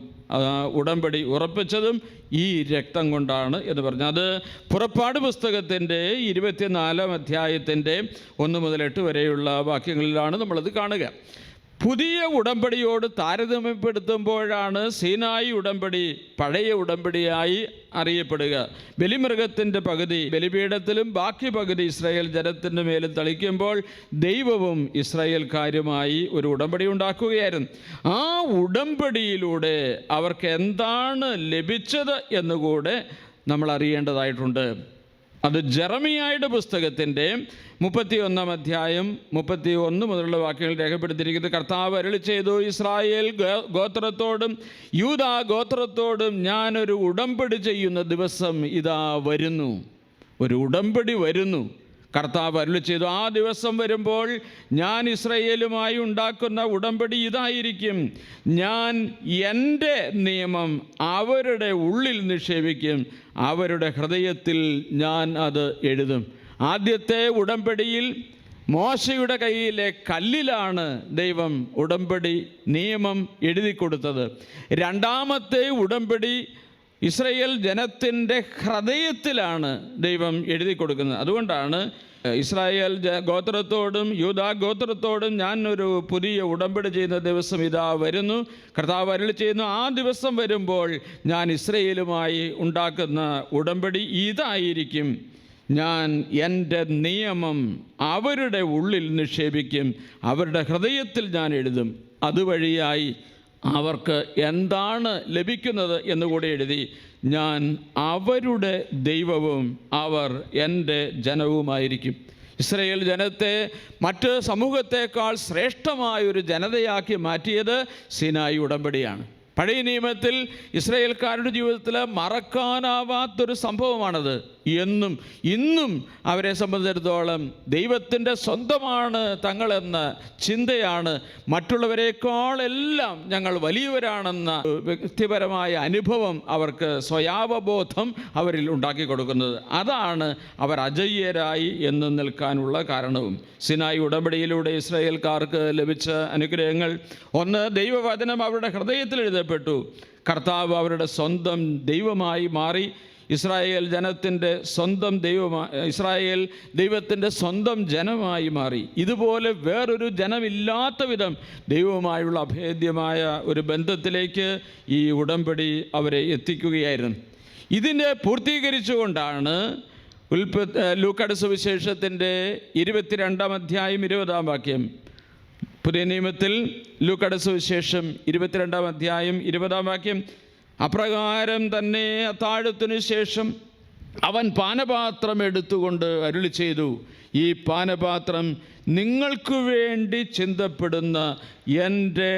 ഉടമ്പടി ഉറപ്പിച്ചതും ഈ രക്തം കൊണ്ടാണ് എന്ന് പറഞ്ഞു. അത് പുറപ്പാട് പുസ്തകത്തിൻ്റെ 24-ാം അധ്യായത്തിൻ്റെ 1 മുതൽ 8 വരെയുള്ള വാക്യങ്ങളിലാണ് നമ്മളത് കാണുക. പുതിയ ഉടമ്പടിയോട് താരതമ്യപ്പെടുത്തുമ്പോഴാണ് സീനായി ഉടമ്പടി പഴയ ഉടമ്പടിയായി അറിയപ്പെടുക. ബലിമൃഗത്തിൻ്റെ പകുതി ബലിപീഠത്തിലും ബാക്കി പകുതി ഇസ്രായേൽ ജനത്തിൻ്റെ മേലും തളിക്കുമ്പോൾ ദൈവവും ഇസ്രായേൽക്കാരുമായി ഒരു ഉടമ്പടി ഉണ്ടാക്കുകയായിരുന്നു. ആ ഉടമ്പടിയിലൂടെ അവർക്ക് എന്താണ് ലഭിച്ചത് എന്നുകൂടെ നമ്മൾ അറിയേണ്ടതായിട്ടുണ്ട്. അത് ജെറമിയായുടെ പുസ്തകത്തിൻ്റെ 31-ാം അധ്യായം 31 മുതലുള്ള വാക്യങ്ങൾ രേഖപ്പെടുത്തിയിരിക്കുന്നത്. കർത്താവ് അരുളി ചെയ്തു, ഇസ്രായേൽ ഗോത്രത്തോടും യൂദാ ഗോത്രത്തോടും ഞാനൊരു ഉടമ്പടി ചെയ്യുന്ന ദിവസം ഇതാ വരുന്നു. ഒരു ഉടമ്പടി വരുന്നു. കർത്താവ് അരുളി ചെയ്തു, ആ ദിവസം വരുമ്പോൾ ഞാൻ ഇസ്രായേലുമായി ഉണ്ടാക്കുന്ന ഉടമ്പടി ഇതായിരിക്കും. ഞാൻ എൻ്റെ നിയമം അവരുടെ ഉള്ളിൽ നിക്ഷേപിക്കും, അവരുടെ ഹൃദയത്തിൽ ഞാൻ അത് എഴുതും. ആദ്യത്തെ ഉടമ്പടിയിൽ മോശയുടെ കയ്യിലെ കല്ലിലാണ് ദൈവം ഉടമ്പടി നിയമം എഴുതി കൊടുത്തത്. രണ്ടാമത്തെ ഉടമ്പടി ഇസ്രായേൽ ജനത്തിൻ്റെ ഹൃദയത്തിലാണ് ദൈവം എഴുതി കൊടുക്കുന്നത്. അതുകൊണ്ടാണ് ഇസ്രായേൽ ഗോത്രത്തോടും യൂദാ ഗോത്രത്തോടും ഞാൻ ഒരു പുതിയ ഉടമ്പടി ചെയ്യുന്ന ദിവസം ഇതാ വരുന്നു. കർത്താവ് അരുളി ചെയ്യുന്നു, ആ ദിവസം വരുമ്പോൾ ഞാൻ ഇസ്രായേലുമായി ഉണ്ടാക്കുന്ന ഉടമ്പടി ഇതായിരിക്കും. ഞാൻ എൻ്റെ നിയമം അവരുടെ ഉള്ളിൽ നിക്ഷേപിക്കും, അവരുടെ ഹൃദയത്തിൽ ഞാൻ എഴുതും. അതുവഴിയായി അവർക്ക് എന്താണ് ലഭിക്കുന്നത് എന്നുകൂടി എഴുതി. ഞാൻ അവരുടെ ദൈവവും അവർ എൻ്റെ ജനവുമായിരിക്കും. ഇസ്രായേൽ ജനത്തെ മറ്റ് സമൂഹത്തേക്കാൾ ശ്രേഷ്ഠമായൊരു ജനതയാക്കി മാറ്റിയത് സീനായി ഉടമ്പടിയാണ്. പഴയ നിയമത്തിൽ ഇസ്രായേൽക്കാരുടെ ജീവിതത്തിൽ മറക്കാനാവാത്തൊരു സംഭവമാണത്. എന്നും ഇന്നും അവരെ സംബന്ധിച്ചിടത്തോളം ദൈവത്തിൻ്റെ സ്വന്തമാണ് തങ്ങളെന്ന ചിന്തയാണ്, മറ്റുള്ളവരെക്കാളെല്ലാം ഞങ്ങൾ വലിയവരാണെന്ന വ്യക്തിപരമായ അനുഭവം അവർക്ക്, സ്വയാവബോധം അവരിൽ ഉണ്ടാക്കി കൊടുക്കുന്നത്. അതാണ് അവർ അജയ്യരായി എന്ന് നിൽക്കാനുള്ള കാരണവും. സിനായി ഉടമ്പടിയിലൂടെ ഇസ്രായേൽക്കാർക്ക് ലഭിച്ച അനുഗ്രഹങ്ങൾ: ഒന്ന്, ദൈവവചനം അവരുടെ ഹൃദയത്തിൽ എഴുതപ്പെട്ടു. കർത്താവ് അവരുടെ സ്വന്തം ദൈവമായി മാറി. ഇസ്രായേൽ ജനത്തിൻ്റെ സ്വന്തം ഇസ്രായേൽ ദൈവത്തിൻ്റെ സ്വന്തം ജനമായി മാറി. ഇതുപോലെ വേറൊരു ജനമില്ലാത്ത വിധം ദൈവവുമായുള്ള അഭേദ്യമായ ഒരു ബന്ധത്തിലേക്ക് ഈ ഉടമ്പടി അവരെ എത്തിക്കുകയായിരുന്നു. ഇതിനെ പൂർത്തീകരിച്ചുകൊണ്ടാണ് ലൂക്കായുടെ സുവിശേഷത്തിൻ്റെ 22-ാം അധ്യായം 20-ാം വാക്യം. പുതിയ നിയമത്തിൽ ലൂക്കായുടെ സുവിശേഷം 22-ാം അധ്യായം 20-ാം വാക്യം: അപ്രകാരം തന്നെ അത്താഴത്തിനു ശേഷം അവൻ പാനപാത്രം എടുത്തുകൊണ്ട് അരുളി ചെയ്തു, ഈ പാനപാത്രം നിങ്ങൾക്ക് വേണ്ടി ചിന്തപ്പെടുന്ന എൻ്റെ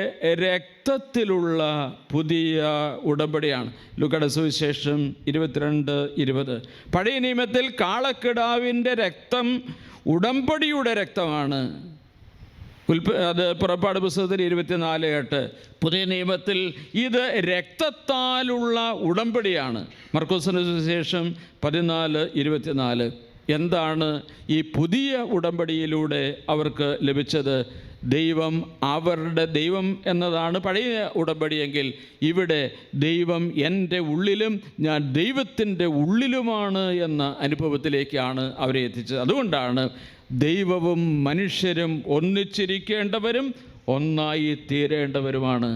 രക്തത്തിലുള്ള പുതിയ ഉടമ്പടിയാണ്. ലൂക്കായുടെ സുവിശേഷം 22:20. പഴയ നിയമത്തിൽ കാളക്കിടാവിൻ്റെ രക്തം ഉടമ്പടിയുടെ രക്തമാണ്. അത് പുറപ്പാട് പുസ്തകത്തിൽ 24:8. പുതിയ നിയമത്തിൽ ഇത് രക്തത്താലുള്ള ഉടമ്പടിയാണ്. മർക്കോസിന് സുവിശേഷം 14:24. എന്താണ് ഈ പുതിയ ഉടമ്പടിയിലൂടെ അവർക്ക് ലഭിച്ചത്? ദൈവം അവരുടെ ദൈവം എന്നതാണ് പഴയ ഉടമ്പടിയെങ്കിൽ, ഇവിടെ ദൈവം എൻ്റെ ഉള്ളിലും ഞാൻ ദൈവത്തിൻ്റെ ഉള്ളിലുമാണ് എന്ന അനുഭവത്തിലേക്കാണ് അവരെ എത്തിച്ചത്. അതുകൊണ്ടാണ് ദൈവവും മനുഷ്യരും ഒന്നിച്ചിരിക്കേണ്ടവരും ഒന്നായി തീരേണ്ടവരുമാണ്.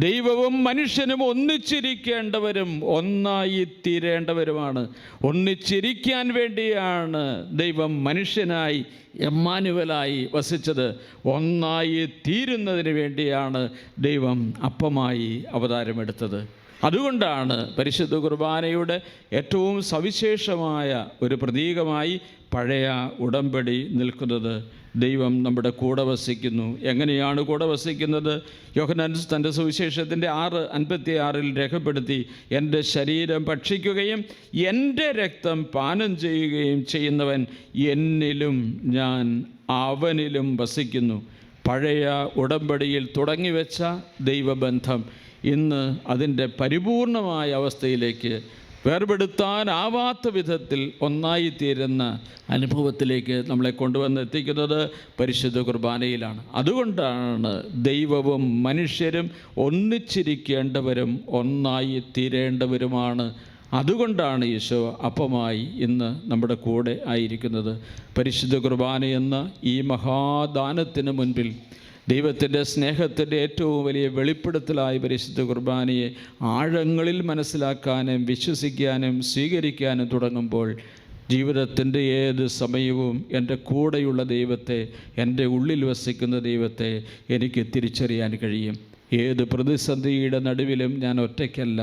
ദൈവവും മനുഷ്യനും ഒന്നിച്ചിരിക്കേണ്ടവരും ഒന്നായി തീരേണ്ടവരുമാണ്. ഒന്നിച്ചിരിക്കാൻ വേണ്ടിയാണ് ദൈവം മനുഷ്യനായി എമ്മാനുവലായി വസിച്ചത്. ഒന്നായി തീരുന്നതിന് വേണ്ടിയാണ് ദൈവം അപ്പമായി അവതാരമെടുത്തത്. അതുകൊണ്ടാണ് പരിശുദ്ധ കുർബാനയുടെ ഏറ്റവും സവിശേഷമായ ഒരു പ്രതീകമായി പഴയ ഉടമ്പടി നിൽക്കുന്നത്. ദൈവം നമ്മുടെ കൂടെ വസിക്കുന്നു. എങ്ങനെയാണ് കൂടെ വസിക്കുന്നത്? യോഹന്നാൻ തൻ്റെ സുവിശേഷത്തിൻ്റെ 6:56 രേഖപ്പെടുത്തി, എൻ്റെ ശരീരം ഭക്ഷിക്കുകയും എൻ്റെ രക്തം പാനം ചെയ്യുകയും ചെയ്യുന്നവൻ എന്നിലും ഞാൻ അവനിലും വസിക്കുന്നു. പഴയ ഉടമ്പടിയിൽ തുടങ്ങിവെച്ച ദൈവബന്ധം ഇന്ന് അതിൻ്റെ പരിപൂർണമായ അവസ്ഥയിലേക്ക്, വേർപെടുത്താനാവാത്ത വിധത്തിൽ ഒന്നായിത്തീരുന്ന അനുഭവത്തിലേക്ക് നമ്മളെ കൊണ്ടുവന്നെത്തിക്കുന്നത് പരിശുദ്ധ കുർബാനയിലാണ്. അതുകൊണ്ടാണ് ദൈവവും മനുഷ്യരും ഒന്നിച്ചിരിക്കേണ്ടവരും ഒന്നായി തീരേണ്ടവരുമാണ്. അതുകൊണ്ടാണ് ഈശോ അപ്പമായി ഇന്ന് നമ്മുടെ കൂടെ ആയിരിക്കുന്നത്. പരിശുദ്ധ കുർബാന എന്ന ഈ മഹാദാനത്തിന് മുൻപിൽ ദൈവത്തിൻ്റെ സ്നേഹത്തിൻ്റെ ഏറ്റവും വലിയ വെളിപ്പെടുത്തലായി പരിശുദ്ധ കുർബാനയെ ആഴങ്ങളിൽ മനസ്സിലാക്കാനും വിശ്വസിക്കാനും സ്വീകരിക്കാനും തുടങ്ങുമ്പോൾ ജീവിതത്തിൻ്റെ ഏത് സമയവും എൻ്റെ കൂടെയുള്ള ദൈവത്തെ, എൻ്റെ ഉള്ളിൽ വസിക്കുന്ന ദൈവത്തെ എനിക്ക് തിരിച്ചറിയാൻ കഴിയും. ഏത് പ്രതിസന്ധിയുടെ നടുവിലും ഞാൻ ഒറ്റയ്ക്കല്ല.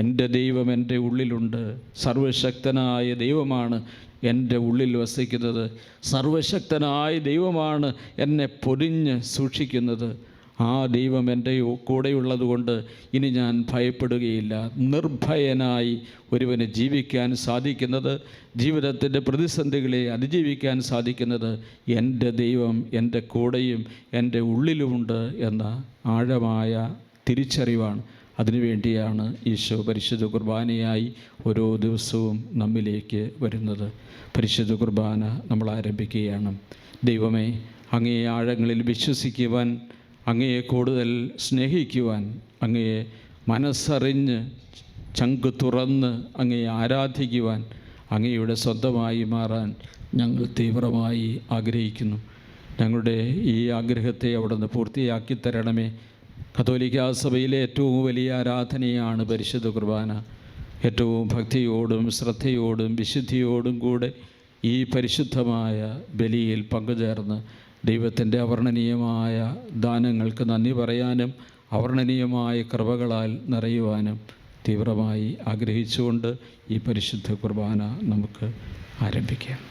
എൻ്റെ ദൈവം എൻ്റെ ഉള്ളിലുണ്ട്. സർവശക്തനായ ദൈവമാണ് എൻ്റെ ഉള്ളിൽ വസിക്കുന്നത്. സർവശക്തനായ ദൈവമാണ് എന്നെ പൊതിഞ്ഞ് സൂക്ഷിക്കുന്നത്. ആ ദൈവം എൻ്റെ കൂടെയുള്ളത് കൊണ്ട് ഇനി ഞാൻ ഭയപ്പെടുകയില്ല. നിർഭയനായി ഒരുവന് ജീവിക്കാൻ സാധിക്കുന്നത്, ജീവിതത്തിൻ്റെ പ്രതിസന്ധികളെ അതിജീവിക്കാൻ സാധിക്കുന്നത് എൻ്റെ ദൈവം എൻ്റെ കൂടെയും എൻ്റെ ഉള്ളിലുമുണ്ട് എന്ന ആഴമായ തിരിച്ചറിവാണ്. അതിനുവേണ്ടിയാണ് ഈശോ പരിശുദ്ധ കുർബാനയായി ഓരോ ദിവസവും നമ്മിലേക്ക് വരുന്നത്. പരിശുദ്ധ കുർബാന നമ്മൾ ആരംഭിക്കുകയാണ്. ദൈവമേ, അങ്ങയെ ആഴങ്ങളിൽ വിശ്വസിക്കുവാൻ, അങ്ങയെ കൂടുതൽ സ്നേഹിക്കുവാൻ, അങ്ങയെ മനസ്സറിഞ്ഞ് ചങ്ക് തുറന്ന് അങ്ങയെ ആരാധിക്കുവാൻ, അങ്ങയുടെ സ്വന്തമായി മാറാൻ ഞങ്ങൾ തീവ്രമായി ആഗ്രഹിക്കുന്നു. ഞങ്ങളുടെ ഈ ആഗ്രഹത്തെ അവിടുന്ന് പൂർത്തിയാക്കി തരണമേ. കത്തോലിക്കാ സഭയിലെ ഏറ്റവും വലിയ ആരാധനയാണ് പരിശുദ്ധ കുർബാന. ഏറ്റവും ഭക്തിയോടും ശ്രദ്ധയോടും വിശുദ്ധിയോടും കൂടെ ഈ പരിശുദ്ധമായ ബലിയിൽ പങ്കുചേർന്ന് ദൈവത്തിൻ്റെ അവർണ്ണനീയമായ ദാനങ്ങൾക്ക് നന്ദി പറയാനും അവർണ്ണനീയമായ കൃപകളാൽ നിറയുവാനും തീവ്രമായി ആഗ്രഹിച്ചുകൊണ്ട് ഈ പരിശുദ്ധ കുർബാന നമുക്ക് ആരംഭിക്കാം.